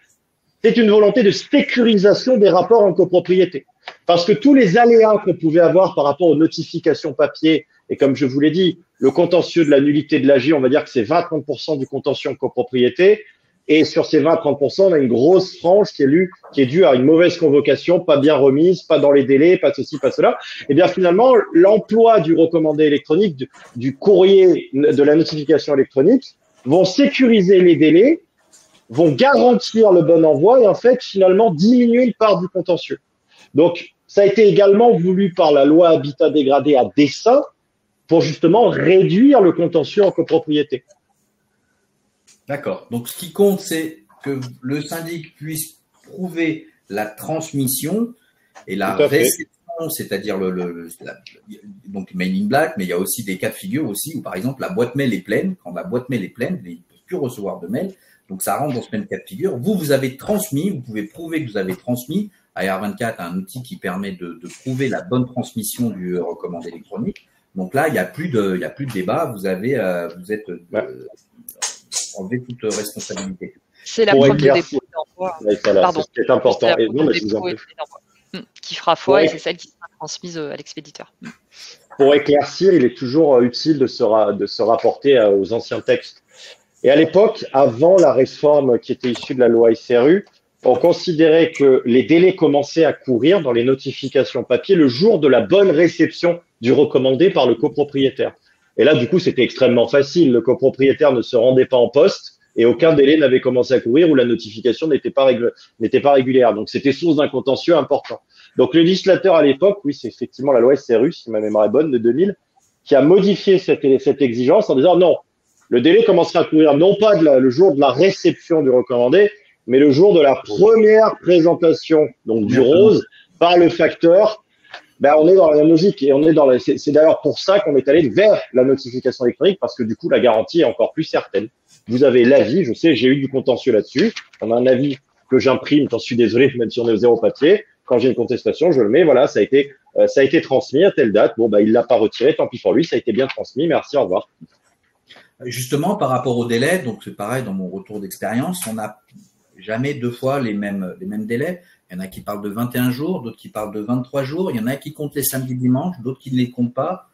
c'est une volonté de sécurisation des rapports en copropriété. Parce que tous les aléas qu'on pouvait avoir par rapport aux notifications papier, et comme je vous l'ai dit, le contentieux de la nullité de l'AG, on va dire que c'est 20-30% du contentieux en copropriété. Et sur ces 20-30%, on a une grosse frange qui est due à une mauvaise convocation, pas bien remise, pas dans les délais, pas ceci, pas cela. Et bien finalement, l'emploi du recommandé électronique, du courrier, de la notification électronique, vont sécuriser les délais, vont garantir le bon envoi et en fait, finalement, diminuer une part du contentieux. Donc, ça a été également voulu par la loi Habitat dégradé à dessein pour justement réduire le contentieux en copropriété. D'accord. Donc, ce qui compte, c'est que le syndic puisse prouver la transmission et la réception, c'est-à-dire donc Mail in Black, mais il y a aussi des cas de figure aussi où, par exemple, la boîte mail est pleine. Quand la boîte mail est pleine, il ne peut plus recevoir de mail. Donc, ça rentre dans ce même cas de figure. Vous avez transmis, vous pouvez prouver que vous avez transmis. AR24 a un outil qui permet de prouver la bonne transmission du recommandé électronique. Donc là, il n'y a plus de débat. Vous êtes enlevé toute responsabilité. C'est la preuve de dépôt d'envoi. Pardon. C'est important. Et non, mais je vous en prie. Qui fera foi et c'est celle qui sera transmise à l'expéditeur. Pour éclaircir, il est toujours utile de se rapporter aux anciens textes. Et à l'époque, avant la réforme qui était issue de la loi SRU, on considérait que les délais commençaient à courir dans les notifications papier le jour de la bonne réception du recommandé par le copropriétaire. Et là, du coup, c'était extrêmement facile. Le copropriétaire ne se rendait pas en poste et aucun délai n'avait commencé à courir ou la notification n'était pas régulière. Donc, c'était source d'un contentieux important. Donc, le législateur à l'époque, oui, c'est effectivement la loi SRU, si ma mémoire est bonne, de 2000, qui a modifié cette exigence en disant non, le délai commencera à courir non pas le jour de la réception du recommandé, mais le jour de la première présentation, donc du rose, par le facteur. On est dans la même logique et c'est d'ailleurs pour ça qu'on est allé vers la notification électronique parce que du coup, la garantie est encore plus certaine. Vous avez l'avis, je sais, j'ai eu du contentieux là-dessus. On a un avis que j'imprime, j'en suis désolé, même si on est au zéro papier. Quand j'ai une contestation, je le mets, voilà, ça a été ça a été transmis à telle date. Bon, bah, il l'a pas retiré, tant pis pour lui, ça a été bien transmis. Merci, au revoir. Justement, par rapport au délai, donc c'est pareil dans mon retour d'expérience, on n'a jamais deux fois les mêmes délais. Il y en a qui parlent de 21 jours, d'autres qui parlent de 23 jours. Il y en a qui comptent les samedis, dimanches, d'autres qui ne les comptent pas.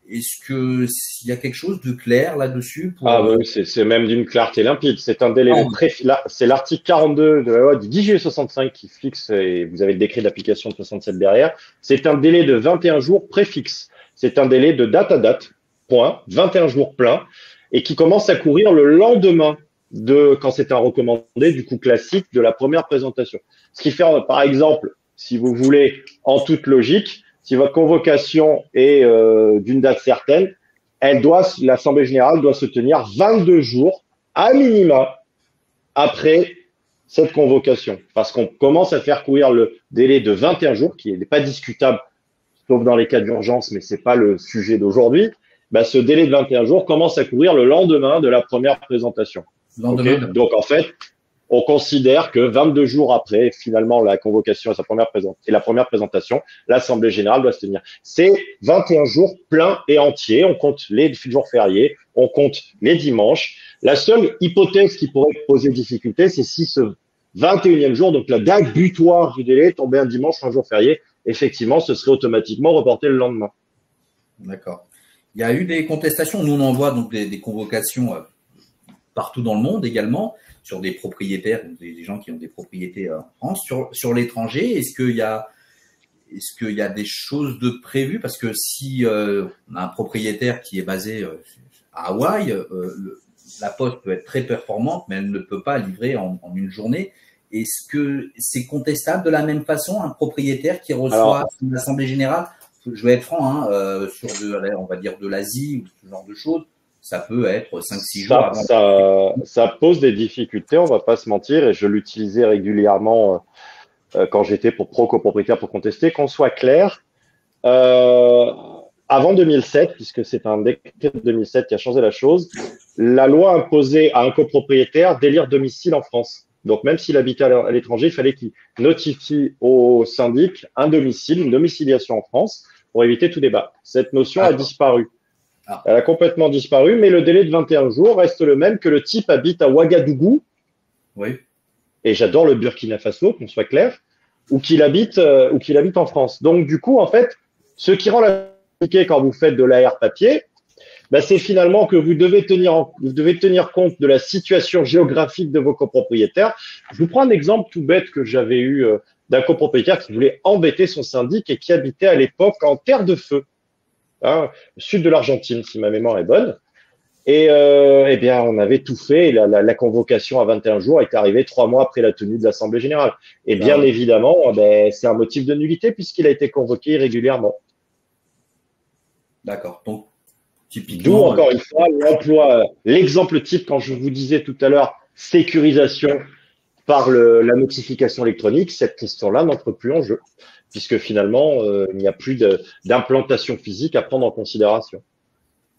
Est-ce qu'il y a quelque chose de clair là-dessus pour... Ah oui, c'est même d'une clarté limpide. C'est un délai c'est l'article 42 de la loi du 10 juillet 65 qui fixe, et vous avez le décret d'application de 67 derrière, c'est un délai de 21 jours préfixe. C'est un délai de date à date, point, 21 jours plein, et qui commence à courir le lendemain quand c'est un recommandé, du coup classique, de la première présentation. Ce qui fait, par exemple, si vous voulez, en toute logique, si votre convocation est d'une date certaine, l'Assemblée générale doit se tenir 22 jours à minima après cette convocation. Parce qu'on commence à faire courir le délai de 21 jours, qui n'est pas discutable, sauf dans les cas d'urgence, mais c'est pas le sujet d'aujourd'hui. Bah, ce délai de 21 jours commence à courir le lendemain de la première présentation. Okay. Donc, en fait, on considère que 22 jours après, finalement, la convocation et la première présentation, l'Assemblée générale doit se tenir. C'est 21 jours pleins et entiers. On compte les jours fériés, on compte les dimanches. La seule hypothèse qui pourrait poser difficulté, c'est si ce 21e jour, donc la date butoir du délai, tombait un dimanche, un jour férié. Effectivement, ce serait automatiquement reporté le lendemain. D'accord. Il y a eu des contestations. Nous, on envoie donc des convocations partout dans le monde également, sur des propriétaires, des gens qui ont des propriétés en France, sur l'étranger. Est-ce qu'il y a des choses de prévues? Parce que si on a un propriétaire qui est basé à Hawaï, la poste peut être très performante, mais elle ne peut pas livrer en une journée. Est-ce que c'est contestable de la même façon, un propriétaire qui reçoit une assemblée générale? Je vais être franc, sur on va dire de l'Asie ou ce genre de choses. Ça peut être 5-6 jours avant. Ça pose des difficultés, on va pas se mentir, et je l'utilisais régulièrement quand j'étais pour copropriétaire pour contester. Qu'on soit clair, avant 2007, puisque c'est un décret de 2007 qui a changé la chose, la loi imposait à un copropriétaire d'élire domicile en France. Donc même s'il habitait à l'étranger, il fallait qu'il notifie au syndic un domicile, une domiciliation en France, pour éviter tout débat. Cette notion a disparu. Elle a complètement disparu, mais le délai de 21 jours reste le même que le type habite à Ouagadougou. Oui. Et j'adore le Burkina Faso, qu'on soit clair, ou qu'il habite en France. Donc, du coup, en fait, ce qui rend la compliqué quand vous faites de l'AR papier, bah, c'est finalement que vous devez tenir compte de la situation géographique de vos copropriétaires. Je vous prends un exemple tout bête que j'avais eu d'un copropriétaire qui voulait embêter son syndic et qui habitait à l'époque en terre de feu. Au sud de l'Argentine, si ma mémoire est bonne. Et eh bien, on avait tout fait. Et la convocation à 21 jours est arrivée 3 mois après la tenue de l'Assemblée générale. Et bien évidemment, c'est un motif de nullité puisqu'il a été convoqué irrégulièrement. D'accord. Donc, typiquement. D'où, encore une fois, l'exemple type, quand je vous disais tout à l'heure, sécurisation par la notification électronique, cette question-là n'entre plus en jeu, puisque finalement, il n'y a plus d'implantation physique à prendre en considération.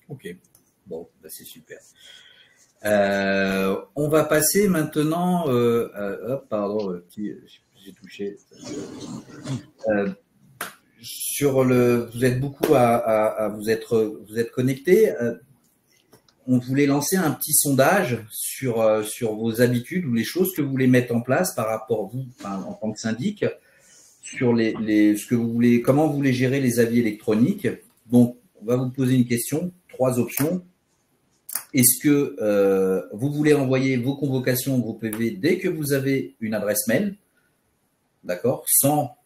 Ok, bon, bah c'est super. On va passer maintenant, pardon, j'ai touché. Vous êtes beaucoup à vous êtes connectés. On voulait lancer un petit sondage sur vos habitudes ou les choses que vous voulez mettre en place par rapport en tant que syndic, sur ce que vous voulez, comment vous voulez gérer les avis électroniques. Donc, on va vous poser une question, 3 options. Est-ce que vous voulez envoyer vos convocations, vos PV dès que vous avez une adresse mail, d'accord, sans,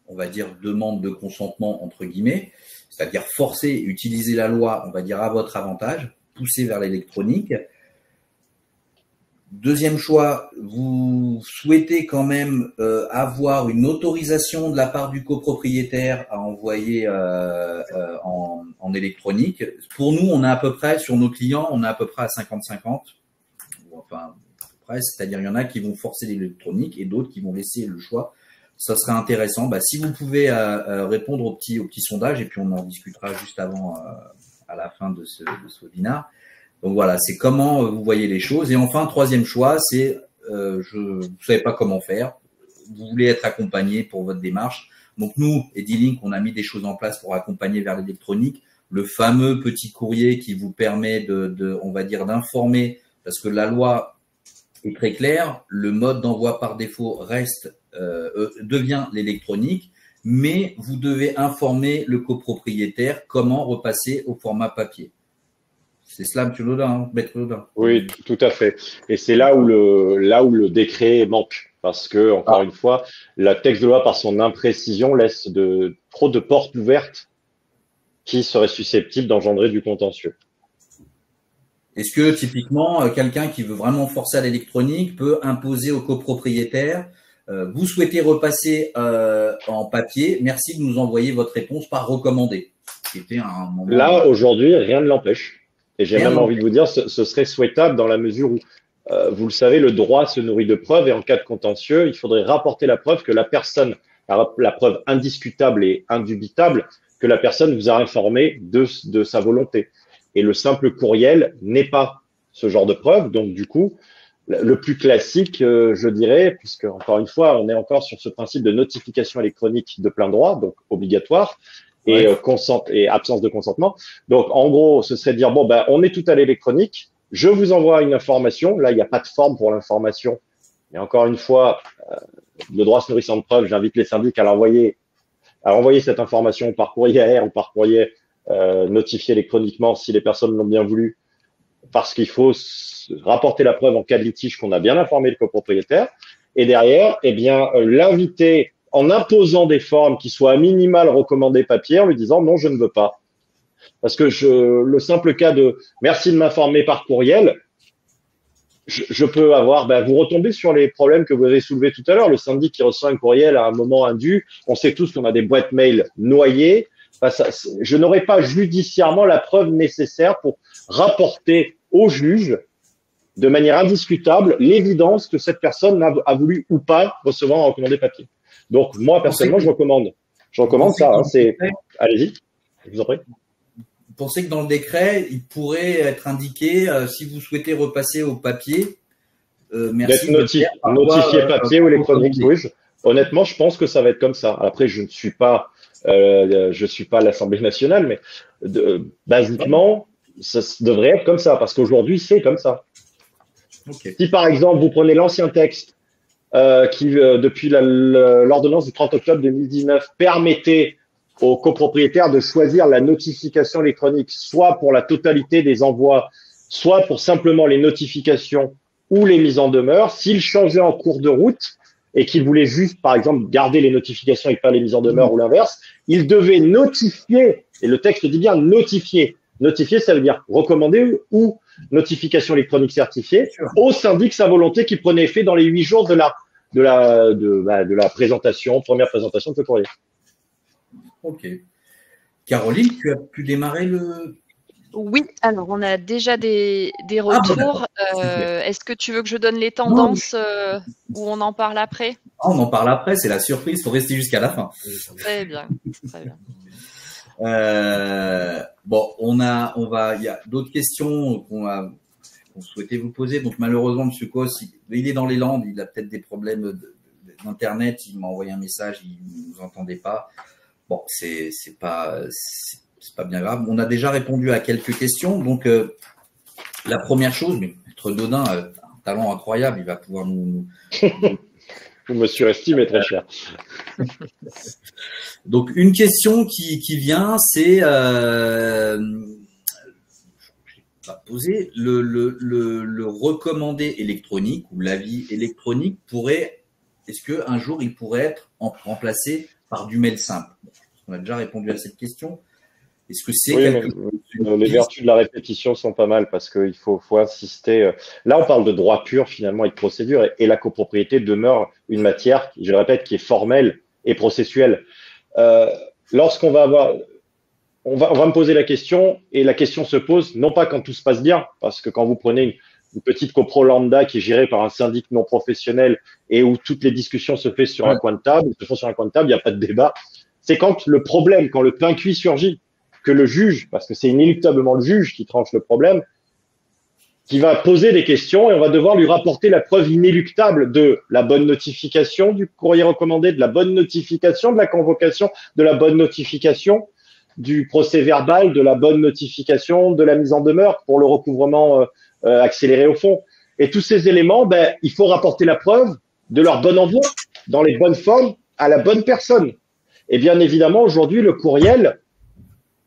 on va dire, demande de consentement entre guillemets, c'est-à-dire forcer, utiliser la loi, on va dire, à votre avantage, pousser vers l'électronique. Deuxième choix, vous souhaitez quand même avoir une autorisation de la part du copropriétaire à envoyer en électronique. Pour nous, on est à peu près, sur nos clients, on est à peu près à 50-50. Enfin, à peu près, c'est-à-dire il y en a qui vont forcer l'électronique et d'autres qui vont laisser le choix. Ça serait intéressant. Bah, si vous pouvez répondre au petit sondage, et puis on en discutera juste avant, à la fin de ce webinaire. Donc voilà, c'est comment vous voyez les choses. Et enfin, 3e choix, c'est vous savez pas comment faire. Vous voulez être accompagné pour votre démarche. Donc nous, Edilink, on a mis des choses en place pour accompagner vers l'électronique. Le fameux petit courrier qui vous permet on va dire, d'informer, parce que la loi est très claire, le mode d'envoi par défaut devient l'électronique, mais vous devez informer le copropriétaire comment repasser au format papier. C'est cela, M. Lodin, Maître Lodin. Oui, tout à fait. Et c'est là où le décret manque. Parce que, encore une fois, le texte de loi, par son imprécision, laisse trop de portes ouvertes qui seraient susceptibles d'engendrer du contentieux. Est-ce que, typiquement, quelqu'un qui veut vraiment forcer à l'électronique peut imposer au copropriétaire vous souhaitez repasser en papier, merci de nous envoyer votre réponse par recommandé. Là, aujourd'hui, rien ne l'empêche. Et j'ai même envie de vous dire, ce serait souhaitable dans la mesure où, vous le savez, le droit se nourrit de preuves et en cas de contentieux, il faudrait rapporter la preuve que la preuve indiscutable et indubitable, que la personne vous a informé de sa volonté. Et le simple courriel n'est pas ce genre de preuve. Donc, du coup, le plus classique, je dirais, puisque encore une fois, on est encore sur ce principe de notification électronique de plein droit, donc obligatoire, et absence de consentement. Donc, en gros, ce serait de dire, bon, ben, on est tout à l'électronique, je vous envoie une information. Là, il n'y a pas de forme pour l'information. Mais encore une fois, le droit se nourrissant de preuves, j'invite les syndics à envoyer cette information par courrier AR ou par courrier notifié électroniquement si les personnes l'ont bien voulu, parce qu'il faut rapporter la preuve en cas de litige qu'on a bien informé le copropriétaire. Et derrière, eh bien, l'inviter en imposant des formes qui soient à minimal recommandées papier, en lui disant non, je ne veux pas. Parce que le simple cas de merci de m'informer par courriel, je peux avoir, vous retombez sur les problèmes que vous avez soulevés tout à l'heure. Le syndic qui reçoit un courriel à un moment indu, on sait tous qu'on a des boîtes mail noyées. Je n'aurai pas judiciairement la preuve nécessaire pour rapporter au juge de manière indiscutable l'évidence que cette personne a voulu ou pas recevoir un recommandé papier. Donc, moi, personnellement, je recommande ça. Allez-y, je vous en prie. Vous pensez que dans le décret, il pourrait être indiqué, si vous souhaitez repasser au papier, merci d'être notifié papier ou électronique. Oui, honnêtement, je pense que ça va être comme ça. Après, je ne suis pas à l'Assemblée nationale, mais basiquement, ça devrait être comme ça, parce qu'aujourd'hui, c'est comme ça. Okay. Si par exemple, vous prenez l'ancien texte qui, depuis l'ordonnance du 30 octobre 2019, permettait aux copropriétaires de choisir la notification électronique, soit pour la totalité des envois, soit pour simplement les notifications ou les mises en demeure, s'ils changeaient en cours de route et qu'ils voulaient juste, par exemple, garder les notifications et pas les mises en demeure ou l'inverse, ils devaient notifier, et le texte dit bien notifier. Notifier, ça veut dire recommander ou notification électronique certifiée au syndic sa volonté qui prenait effet dans les 8 jours de la présentation, première présentation de ce courrier. Ok. Caroline, tu as pu démarrer le… Oui, alors on a déjà des retours. Est-ce que tu veux que je donne les tendances ou on en parle après? On en parle après, c'est la surprise, il faut rester jusqu'à la fin. Très bien, très bien. Bon, il y a d'autres questions qu'on souhaitait vous poser. Donc malheureusement, M. Cos, il est dans les Landes, il a peut-être des problèmes d'internet. Il m'a envoyé un message, il ne nous entendait pas. Bon, c'est pas bien grave. On a déjà répondu à quelques questions. Donc la première chose, mais Maître Dodin a un talent incroyable, il va pouvoir nous Vous me surestimez très cher. Donc, une question qui vient, c'est poser le recommandé électronique ou l'avis électronique est-ce qu'un jour il pourrait être remplacé par du mail simple? On a déjà répondu à cette question. Est-ce que c'est les vertus de la répétition sont pas mal parce qu'il faut insister. Là, on parle de droit pur finalement et de procédure et la copropriété demeure une matière, je le répète, qui est formelle et processuelle. Lorsqu'on va avoir, on va me poser la question et la question se pose non pas quand tout se passe bien, parce que quand vous prenez une petite copro lambda qui est gérée par un syndic non professionnel et où toutes les discussions se font sur un coin de table, il n'y a pas de débat. C'est quand le pain cuit surgit, que le juge, parce que c'est inéluctablement le juge qui tranche le problème, qui va poser des questions et on va devoir lui rapporter la preuve inéluctable de la bonne notification du courrier recommandé, de la bonne notification de la convocation, de la bonne notification du procès verbal, de la bonne notification de la mise en demeure pour le recouvrement accéléré au fond. Et tous ces éléments, ben, il faut rapporter la preuve de leur bon envoi dans les bonnes formes à la bonne personne. Et bien évidemment, aujourd'hui, le courriel,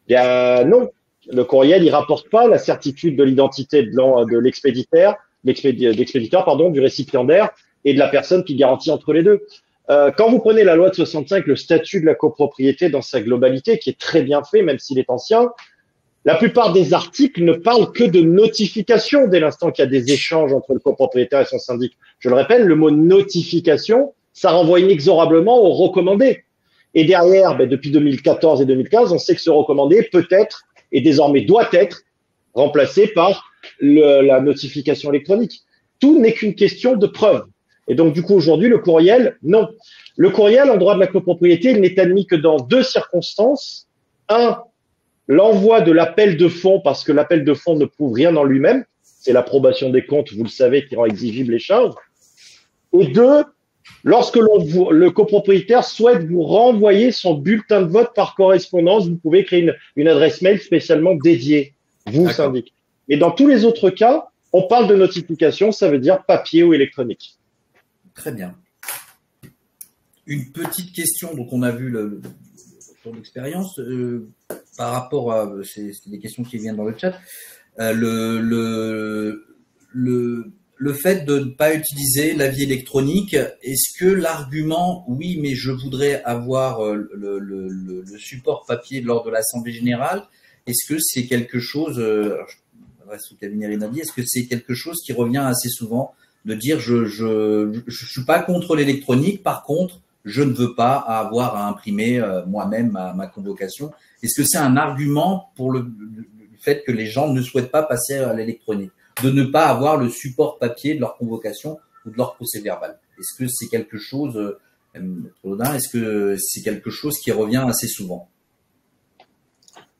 bien non. Le courriel, il rapporte pas la certitude de l'identité de l'expéditeur, du récipiendaire et de la personne qui garantit entre les deux. Quand vous prenez la loi de 65, le statut de la copropriété dans sa globalité, qui est très bien fait, même s'il est ancien, la plupart des articles ne parlent que de notification dès l'instant qu'il y a des échanges entre le copropriétaire et son syndic. Je le répète, le mot notification, ça renvoie inexorablement au recommandé. Et derrière, ben, depuis 2014 et 2015, on sait que ce recommandé peut être et désormais doit être remplacé par la notification électronique. Tout n'est qu'une question de preuve. Et donc, du coup, aujourd'hui, le courriel, non. Le courriel, en droit de la copropriété, il n'est admis que dans deux circonstances. Un, l'envoi de l'appel de fonds, parce que l'appel de fonds ne prouve rien en lui-même. C'est l'approbation des comptes, vous le savez, qui rend exigible les charges. Et deux, lorsque le copropriétaire souhaite vous renvoyer son bulletin de vote par correspondance, vous pouvez créer une adresse mail spécialement dédiée, vous, syndic. Et dans tous les autres cas, on parle de notification, ça veut dire papier ou électronique. Très bien. Une petite question, donc on a vu le tour d'expérience, par rapport à, c'est des questions qui viennent dans le chat, le fait de ne pas utiliser l'avis électronique, est-ce que l'argument, oui, mais je voudrais avoir le support papier lors de l'Assemblée générale, est-ce que c'est quelque chose, je m'adresse au cabinet Rinaldi, est-ce que c'est quelque chose qui revient assez souvent, de dire je suis pas contre l'électronique, par contre, je ne veux pas avoir à imprimer moi-même ma convocation. Est-ce que c'est un argument pour le fait que les gens ne souhaitent pas passer à l'électronique, de ne pas avoir le support papier de leur convocation ou de leur procès verbal? Est-ce que c'est quelque chose, est-ce que c'est quelque chose qui revient assez souvent?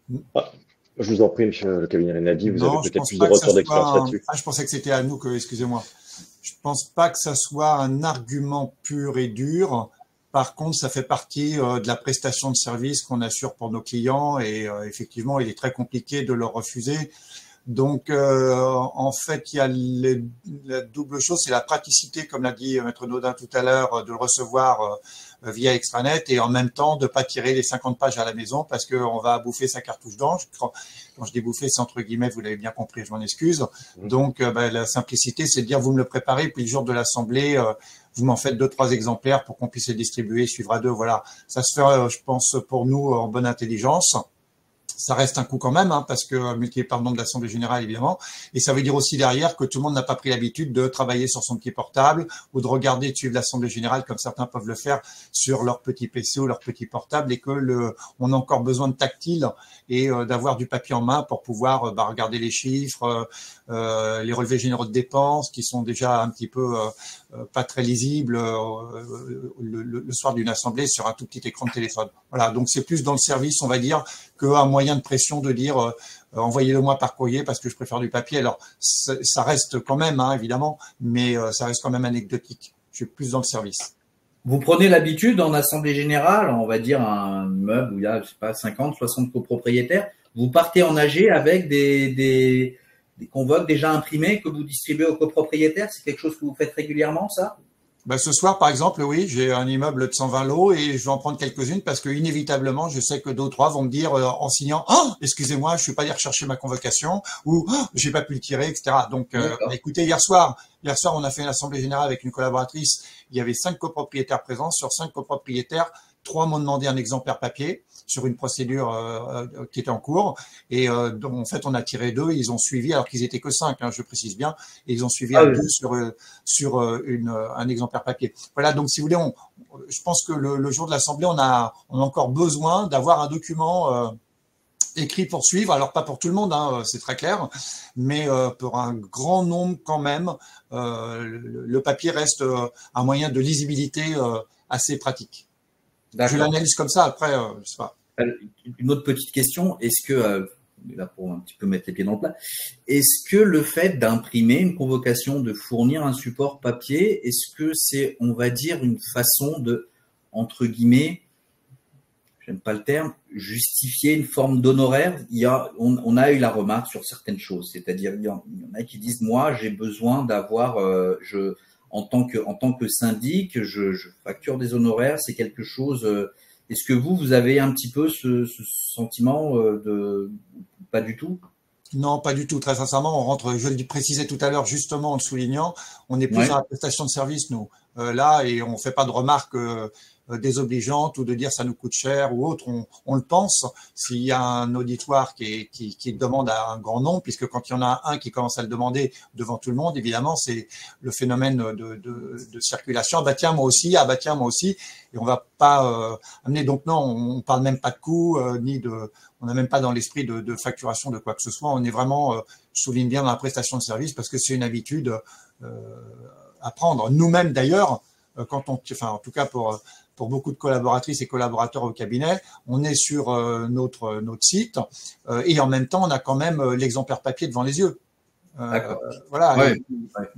Je vous en prie, monsieur le cabinet Rinaldi, vous avez peut-être plus de retour d'expérience là-dessus. Je pensais que c'était à nous que, excusez-moi. Je pense pas que ça soit un argument pur et dur. Par contre, ça fait partie de la prestation de service qu'on assure pour nos clients et effectivement, il est très compliqué de leur refuser. Donc, en fait, il y a la double chose, c'est la praticité, comme l'a dit Maître Naudin tout à l'heure, de le recevoir via extranet et en même temps de pas tirer les 50 pages à la maison parce qu'on va bouffer sa cartouche d'encre. Quand je dis bouffer, c'est entre guillemets, vous l'avez bien compris, je m'en excuse. Donc, la simplicité, c'est de dire, vous me le préparez, puis le jour de l'Assemblée, vous m'en faites 2-3 exemplaires pour qu'on puisse les distribuer, suivre à deux. Voilà, ça se fait, je pense, pour nous en bonne intelligence. Ça reste un coût quand même, hein, parce que multiplié par le nombre de l'Assemblée générale, évidemment. Et ça veut dire aussi derrière que tout le monde n'a pas pris l'habitude de travailler sur son petit portable ou de regarder, de suivre l'Assemblée générale comme certains peuvent le faire sur leur petit PC ou leur petit portable et que on a encore besoin de tactile et d'avoir du papier en main pour pouvoir regarder les chiffres, les relevés généraux de dépenses qui sont déjà un petit peu pas très lisibles le soir d'une assemblée sur un tout petit écran de téléphone. Voilà, donc c'est plus dans le service, on va dire, qu'un moyen de pression de dire envoyez-le-moi par courrier parce que je préfère du papier. Alors ça reste quand même, hein, évidemment, mais ça reste quand même anecdotique. Je suis plus dans le service. Vous prenez l'habitude en assemblée générale, on va dire un immeuble où il y a, je sais pas, 50, 60 copropriétaires, vous partez en AG avec des convoques déjà imprimés que vous distribuez aux copropriétaires? C'est quelque chose que vous faites régulièrement, ça? Ce soir, par exemple, oui, j'ai un immeuble de 120 lots et je vais en prendre quelques-unes parce que inévitablement, je sais que 2 ou 3 vont me dire en signant « Ah, excusez-moi, je suis pas allé rechercher ma convocation » ou « Ah, j'ai pas pu le tirer, etc. » Donc, écoutez, hier soir, on a fait une assemblée générale avec une collaboratrice. Il y avait 5 copropriétaires présents. Sur 5 copropriétaires, 3 m'ont demandé un exemplaire papier sur une procédure qui était en cours. Et donc, en fait, on a tiré 2. Ils ont suivi, alors qu'ils étaient que 5, hein, je précise bien. Et ils ont suivi à 2 sur un exemplaire papier. Voilà, donc si vous voulez, je pense que le jour de l'Assemblée, on a encore besoin d'avoir un document écrit pour suivre. Alors, pas pour tout le monde, hein, c'est très clair, mais pour un grand nombre quand même, le papier reste un moyen de lisibilité assez pratique. Je l'analyse comme ça, après, je sais pas. Une autre petite question, est-ce que, est là pour un petit peu mettre les pieds dans le plat. Est-ce que le fait d'imprimer une convocation, de fournir un support papier, est-ce que c'est, on va dire, une façon de, entre guillemets, j'aime pas le terme, justifier une forme d'honoraire? On a eu la remarque sur certaines choses, c'est-à-dire il y en a qui disent, moi j'ai besoin d'avoir, en tant que syndic, je facture des honoraires, c'est quelque chose. Est-ce que vous avez un petit peu ce sentiment de pas du tout? Non, pas du tout. Très sincèrement, on rentre, je le précisais tout à l'heure justement en le soulignant, on est plus dans la prestation de service, nous, là, et on fait pas de remarques désobligeantes ou de dire ça nous coûte cher ou autre. On le pense. S'il y a un auditoire qui demande à un grand nombre, puisque quand il y en a un qui commence à le demander devant tout le monde, évidemment, c'est le phénomène de circulation. Ah bah tiens, moi aussi. Ah bah tiens, moi aussi. Et on va pas amener. Donc non, on parle même pas de coût on n'a même pas dans l'esprit de facturation de quoi que ce soit. On est vraiment, je souligne bien, dans la prestation de service parce que c'est une habitude à prendre. Nous-mêmes d'ailleurs, en tout cas pour beaucoup de collaboratrices et collaborateurs au cabinet, on est sur notre site et en même temps, on a quand même l'exemplaire papier devant les yeux. Voilà. Ouais.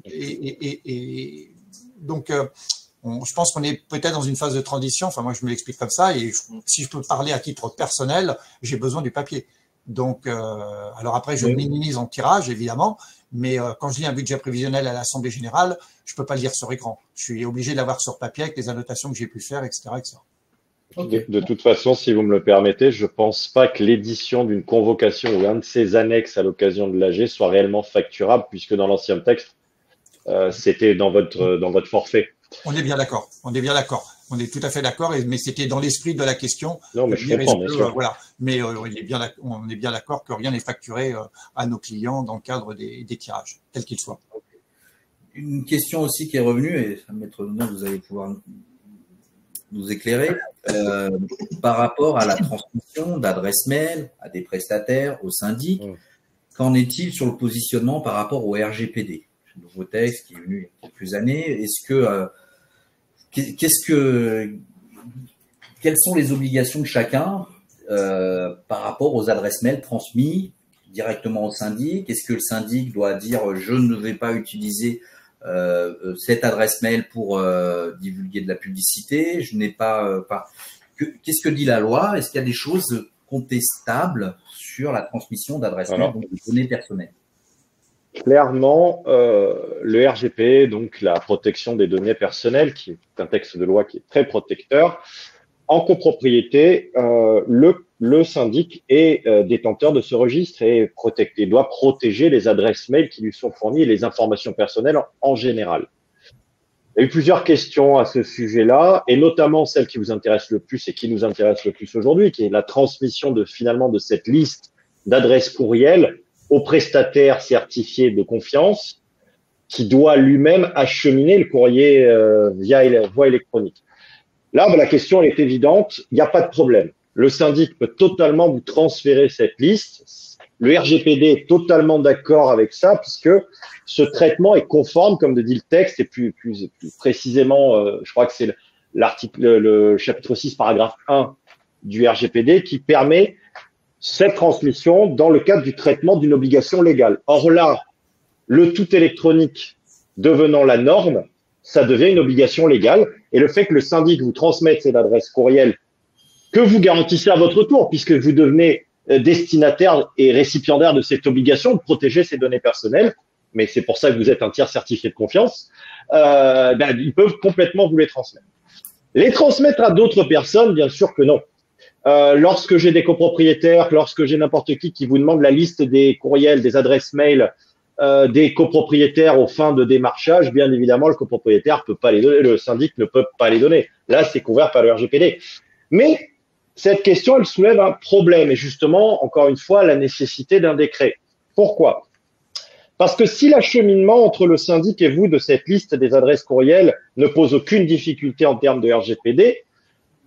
Et donc, je pense qu'on est peut-être dans une phase de transition. Enfin, moi, je me l'explique comme ça. Et si je peux parler à titre personnel, j'ai besoin du papier. Donc, alors après, je minimise en tirage, évidemment. Mais quand je lis un budget prévisionnel à l'Assemblée générale, je peux pas le lire sur écran. Je suis obligé de l'avoir sur papier avec les annotations que j'ai pu faire, etc., etc. Okay. De toute façon, si vous me le permettez, je pense pas que l'édition d'une convocation ou un de ses annexes à l'occasion de l'AG soit réellement facturable, puisque dans l'ancien texte, c'était dans votre forfait. On est bien d'accord. On est tout à fait d'accord, mais c'était dans l'esprit de la question. Non, mais je comprends, bien sûr. Voilà. Mais on est bien d'accord que rien n'est facturé à nos clients dans le cadre des tirages, quels qu'ils soient. Une question aussi qui est revenue, et Maître Donat, vous allez pouvoir nous éclairer, par rapport à la transmission d'adresses mail à des prestataires, aux syndics. Qu'en est-il sur le positionnement par rapport au RGPD? Un nouveau texte qui est venu il y a quelques années. Est-ce que quelles sont les obligations de chacun par rapport aux adresses mail transmises directement au syndic? Est-ce que le syndic doit dire je ne vais pas utiliser cette adresse mail pour divulguer de la publicité? Je n'ai pas. Qu'est-ce que dit la loi? Est-ce qu'il y a des choses contestables sur la transmission d'adresses mail, donc de données personnelles? Clairement, le RGPD, donc la protection des données personnelles, qui est un texte de loi qui est très protecteur, en copropriété, le syndic est détenteur de ce registre et doit protéger les adresses mail qui lui sont fournies et les informations personnelles en général. Il y a eu plusieurs questions à ce sujet-là, et notamment celle qui vous intéresse le plus et qui nous intéresse le plus aujourd'hui, qui est la transmission de cette liste d'adresses courriels au prestataire certifié de confiance qui doit lui-même acheminer le courrier via voie électronique. Là, la question elle est évidente, il n'y a pas de problème. Le syndic peut totalement vous transférer cette liste. Le RGPD est totalement d'accord avec ça puisque ce traitement est conforme, comme le dit le texte, et plus précisément, je crois que c'est le chapitre 6, paragraphe 1 du RGPD qui permet cette transmission dans le cadre du traitement d'une obligation légale. Or là, le tout électronique devenant la norme, ça devient une obligation légale. Et le fait que le syndic vous transmette cette adresse courriel que vous garantissez à votre tour, puisque vous devenez destinataire et récipiendaire de cette obligation de protéger ces données personnelles, mais c'est pour ça que vous êtes un tiers certifié de confiance, ils peuvent complètement vous les transmettre. Les transmettre à d'autres personnes, bien sûr que non. Lorsque j'ai des copropriétaires, lorsque j'ai n'importe qui vous demande la liste des courriels, des adresses mail des copropriétaires aux fins de démarchage, bien évidemment, le copropriétaire peut pas les donner, le syndic ne peut pas les donner. Là, c'est couvert par le RGPD. Mais cette question, elle soulève un problème et justement, encore une fois, la nécessité d'un décret. Pourquoi? Parce que si l'acheminement entre le syndic et vous de cette liste des adresses courriels ne pose aucune difficulté en termes de RGPD,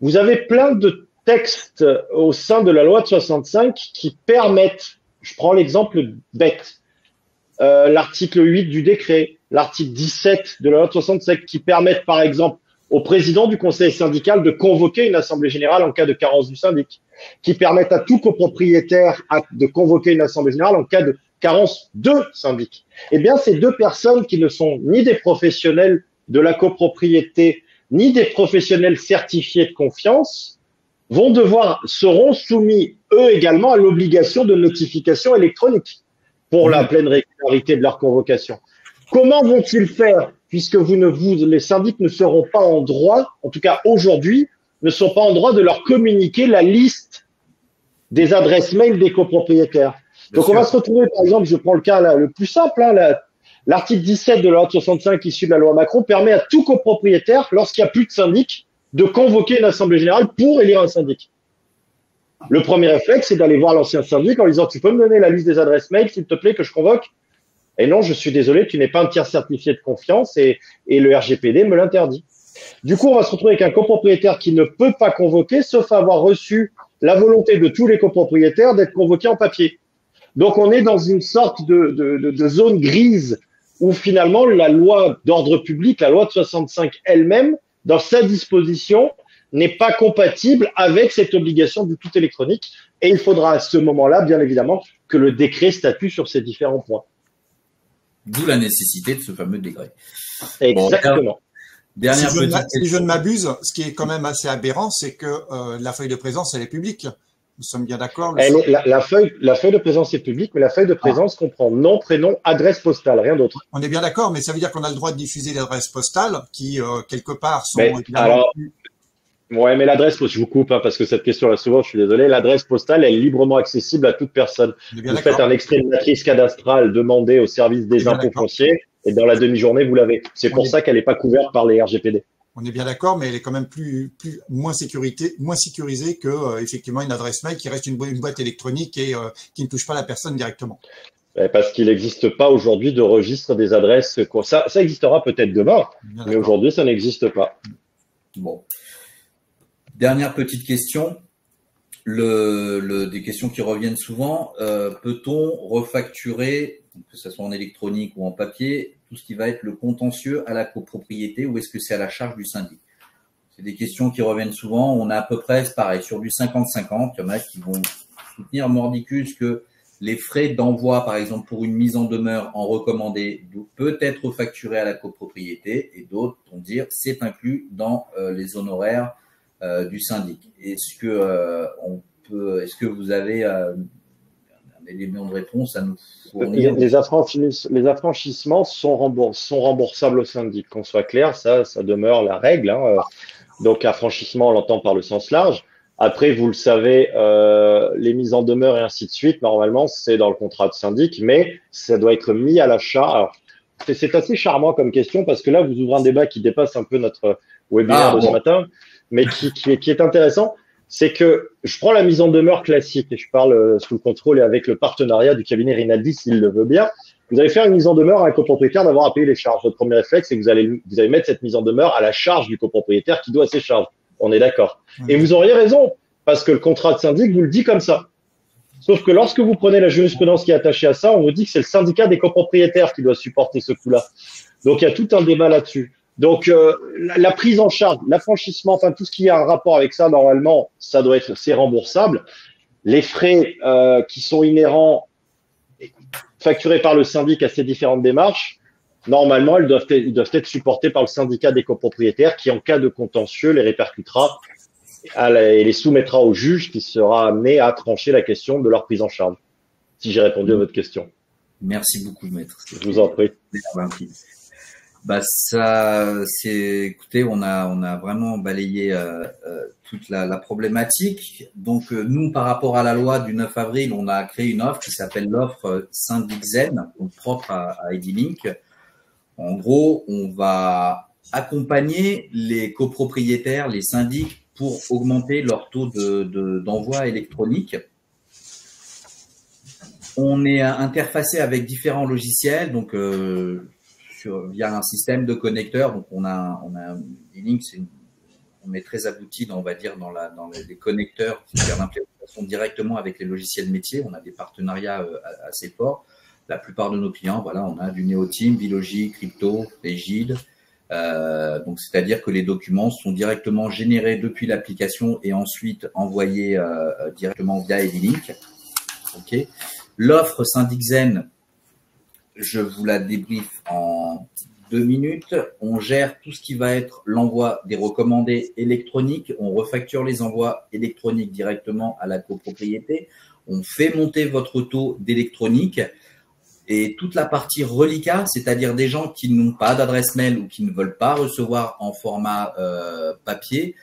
vous avez plein de textes au sein de la loi de 65 qui permettent, je prends l'exemple bête, l'article 8 du décret, l'article 17 de la loi de 65 qui permettent par exemple au président du conseil syndical de convoquer une assemblée générale en cas de carence du syndic, qui permettent à tout copropriétaire de convoquer une assemblée générale en cas de carence de syndic. Eh bien, ces deux personnes qui ne sont ni des professionnels de la copropriété, ni des professionnels certifiés de confiance, seront soumis, eux également, à l'obligation de notification électronique pour la pleine régularité de leur convocation. Comment vont-ils faire, puisque les syndics ne seront pas en droit, en tout cas aujourd'hui, ne sont pas en droit de leur communiquer la liste des adresses mail des copropriétaires. Donc on va se retrouver, par exemple, je prends le cas là, le plus simple, l'article 17 de la loi de 65 issue de la loi Macron permet à tout copropriétaire, lorsqu'il n'y a plus de syndic, de convoquer une assemblée générale pour élire un syndic. Le premier réflexe, c'est d'aller voir l'ancien syndic en lui disant « Tu peux me donner la liste des adresses mail, s'il te plaît, que je convoque ?» Et non, je suis désolé, tu n'es pas un tiers certifié de confiance et le RGPD me l'interdit. Du coup, on va se retrouver avec un copropriétaire qui ne peut pas convoquer, sauf avoir reçu la volonté de tous les copropriétaires d'être convoqués en papier. Donc, on est dans une sorte de zone grise où finalement la loi d'ordre public, la loi de 65 elle-même, dans sa disposition, n'est pas compatible avec cette obligation du tout électronique. Et il faudra à ce moment-là, bien évidemment, que le décret statue sur ces différents points. D'où la nécessité de ce fameux décret. Exactement. Bon, si je ne m'abuse, ce qui est quand même assez aberrant, c'est que la feuille de présence, elle est publique. Nous sommes bien d'accord. La feuille de présence est publique, mais la feuille de présence comprend nom, prénom, adresse postale, rien d'autre. On est bien d'accord, mais ça veut dire qu'on a le droit de diffuser l'adresse postale qui, quelque part, sont Ouais, mais l'adresse, je vous coupe, parce que cette question-là, souvent, je suis désolé, l'adresse postale, elle est librement accessible à toute personne. Vous faites un extrait de matrice cadastrale demandé au service des impôts fonciers, et dans la demi-journée, vous l'avez. C'est pour ça qu'elle n'est pas couverte par les RGPD. On est bien d'accord, mais elle est quand même moins sécurisée que, effectivement, une adresse mail qui reste une boîte électronique et qui ne touche pas la personne directement. Parce qu'il n'existe pas aujourd'hui de registre des adresses. Ça existera peut-être demain, mais aujourd'hui, ça n'existe pas. Bon. Dernière petite question, des questions qui reviennent souvent, peut-on refacturer, que ce soit en électronique ou en papier, tout ce qui va être le contentieux à la copropriété ou est-ce que c'est à la charge du syndic? C'est des questions qui reviennent souvent, on a à peu près, c'est pareil, sur du 50-50, il y en a qui vont soutenir mordicus que les frais d'envoi, par exemple, pour une mise en demeure en recommandé, peut être facturé à la copropriété et d'autres vont dire c'est inclus dans les honoraires du syndic. Est-ce que vous avez un élément de réponse à nous fournir? Les affranchissements sont remboursables au syndic, qu'on soit clair, ça demeure la règle. Donc, affranchissement, on l'entend par le sens large. Après, vous le savez, les mises en demeure et ainsi de suite, normalement, c'est dans le contrat de syndic, mais ça doit être mis à l'achat. Alors, c'est assez charmant comme question parce que là, vous ouvrez un débat qui dépasse un peu notre webinaire de ce matin, mais qui est intéressant. C'est que je prends la mise en demeure classique et je parle sous le contrôle et avec le partenariat du cabinet Rinaldi, s'il le veut bien. Vous allez faire une mise en demeure à un copropriétaire d'avoir à payer les charges. Votre premier réflexe, c'est que vous allez mettre cette mise en demeure à la charge du copropriétaire qui doit ses charges. On est d'accord. Et vous auriez raison, parce que le contrat de syndic vous le dit comme ça. Sauf que lorsque vous prenez la jurisprudence qui est attachée à ça, on vous dit que c'est le syndicat des copropriétaires qui doit supporter ce coût-là. Donc, il y a tout un débat là-dessus. Donc, la prise en charge, l'affranchissement, enfin, tout ce qui a un rapport avec ça, normalement, c'est remboursable. Les frais qui sont inhérents, facturés par le syndic à ces différentes démarches, normalement, ils doivent être supportés par le syndicat des copropriétaires qui, en cas de contentieux, les répercutera et les soumettra au juge qui sera amené à trancher la question de leur prise en charge. Si j'ai répondu à votre question. Merci beaucoup, maître. Je vous en prie. Écoutez, on a vraiment balayé toute la problématique. Donc, nous, par rapport à la loi du 9 avril, on a créé une offre qui s'appelle l'offre Syndic Zen, donc propre à Edilink. En gros, on va accompagner les copropriétaires, les syndics, pour augmenter leur taux d'envoi électronique. On est interfacé avec différents logiciels, donc via un système de connecteurs. Donc on a Edilink, on est très abouti, on va dire, dans les connecteurs qui gèrent l'implémentation directement avec les logiciels métiers. On a des partenariats assez forts. La plupart de nos clients, voilà, on a du Neoteam, Bilogi, Crypto, Egide, Donc, c'est-à-dire que les documents sont directement générés depuis l'application et ensuite envoyés directement via Edilink. Ok. L'offre SyndicZen, je vous la débriefe en 2 minutes. On gère tout ce qui va être l'envoi des recommandés électroniques. On refacture les envois électroniques directement à la copropriété. On fait monter votre taux d'électronique et toute la partie reliquat, c'est-à-dire des gens qui n'ont pas d'adresse mail ou qui ne veulent pas recevoir en format papier,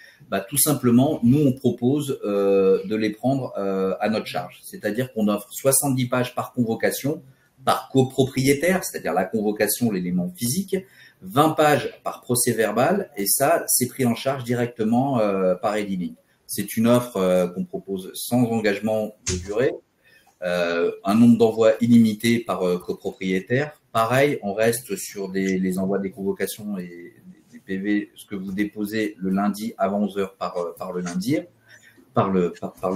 tout simplement, nous, on propose de les prendre à notre charge. C'est-à-dire qu'on offre 70 pages par convocation, par copropriétaire, c'est-à-dire la convocation, l'élément physique, 20 pages par procès verbal, et ça, c'est pris en charge directement par Edilink. C'est une offre qu'on propose sans engagement de durée, un nombre d'envois illimité par copropriétaire. Pareil, on reste sur les envois des convocations et des PV, ce que vous déposez le lundi avant 11 h par le lundi. Par le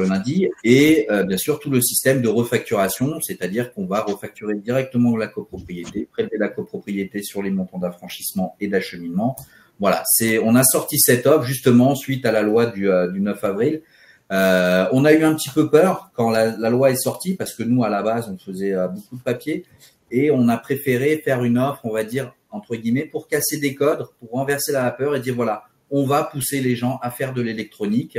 lundi, et bien sûr tout le système de refacturation, c'est-à-dire qu'on va refacturer directement la copropriété, prélever la copropriété sur les montants d'affranchissement et d'acheminement. Voilà, on a sorti cette offre justement suite à la loi du 9 avril. On a eu un petit peu peur quand la loi est sortie parce que nous à la base on faisait beaucoup de papier et on a préféré faire une offre, on va dire entre guillemets, pour casser des codes, pour renverser la vapeur et dire voilà, on va pousser les gens à faire de l'électronique.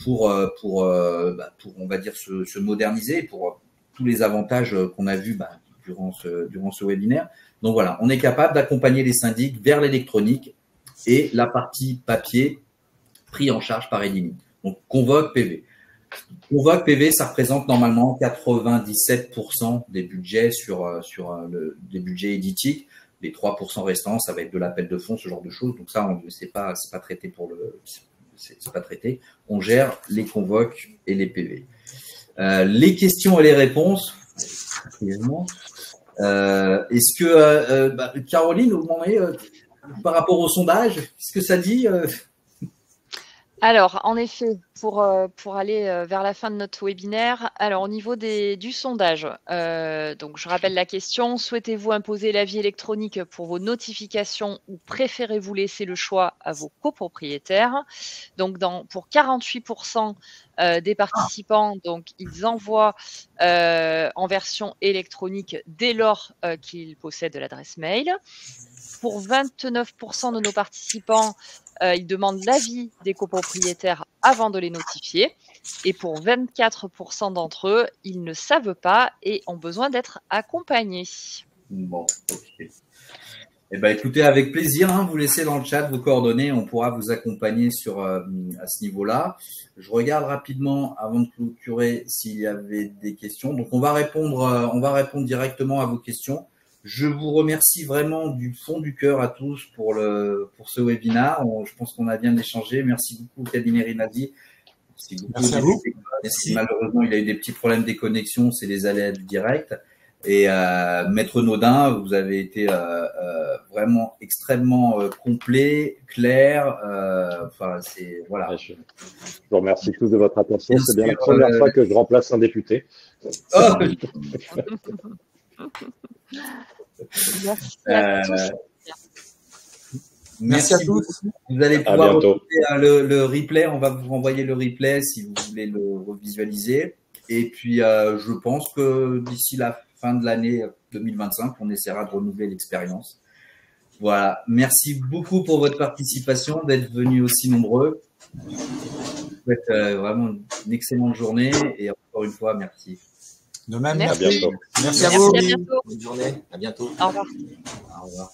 Pour on va dire se moderniser, pour tous les avantages qu'on a vus durant ce webinaire. Donc voilà, on est capable d'accompagner les syndics vers l'électronique et la partie papier pris en charge par Edilink. Donc Convoque PV. Convoque PV, ça représente normalement 97% des budgets des budgets éditiques. Les 3% restants, ça va être de l'appel de fonds, ce genre de choses. Donc ça, c'est pas traité c'est pas traité. On gère les convoques et les PV. Les questions et les réponses. Est-ce que Caroline, au moment par rapport au sondage, qu'est-ce que ça dit Alors, en effet, pour aller vers la fin de notre webinaire, alors au niveau du sondage, donc je rappelle la question, souhaitez-vous imposer l'avis électronique pour vos notifications ou préférez-vous laisser le choix à vos copropriétaires? Donc, pour 48% des participants, donc ils envoient en version électronique dès lors qu'ils possèdent l'adresse mail. Pour 29% de nos participants, ils demandent l'avis des copropriétaires avant de les notifier. Et pour 24% d'entre eux, ils ne savent pas et ont besoin d'être accompagnés. Bon, ok. Eh ben, écoutez, avec plaisir, vous laissez dans le chat vos coordonnées, on pourra vous accompagner à ce niveau-là. Je regarde rapidement avant de clôturer s'il y avait des questions. Donc, on va répondre directement à vos questions. Je vous remercie vraiment du fond du cœur à tous pour ce webinaire. Je pense qu'on a bien échangé. Merci beaucoup, cabinet Rinaldi. Merci à vous. Malheureusement, il y a eu des petits problèmes des connexions, c'est les aléas du direct. Et Maître Naudin, vous avez été vraiment extrêmement complet, clair. Voilà. Je vous remercie tous de votre attention. C'est bien la première fois que je remplace un député. Oh Merci à tous. Merci à tous. Vous allez pouvoir retrouver le replay. On va vous renvoyer le replay si vous voulez le revisualiser. Et puis, je pense que d'ici la fin de l'année 2025, on essaiera de renouveler l'expérience. Voilà. Merci beaucoup pour votre participation, d'être venus aussi nombreux. Je vous souhaite vraiment une excellente journée et encore une fois, merci. De même, merci. À bientôt. Merci à vous. À bientôt. Bonne journée. À bientôt. Au revoir. Au revoir.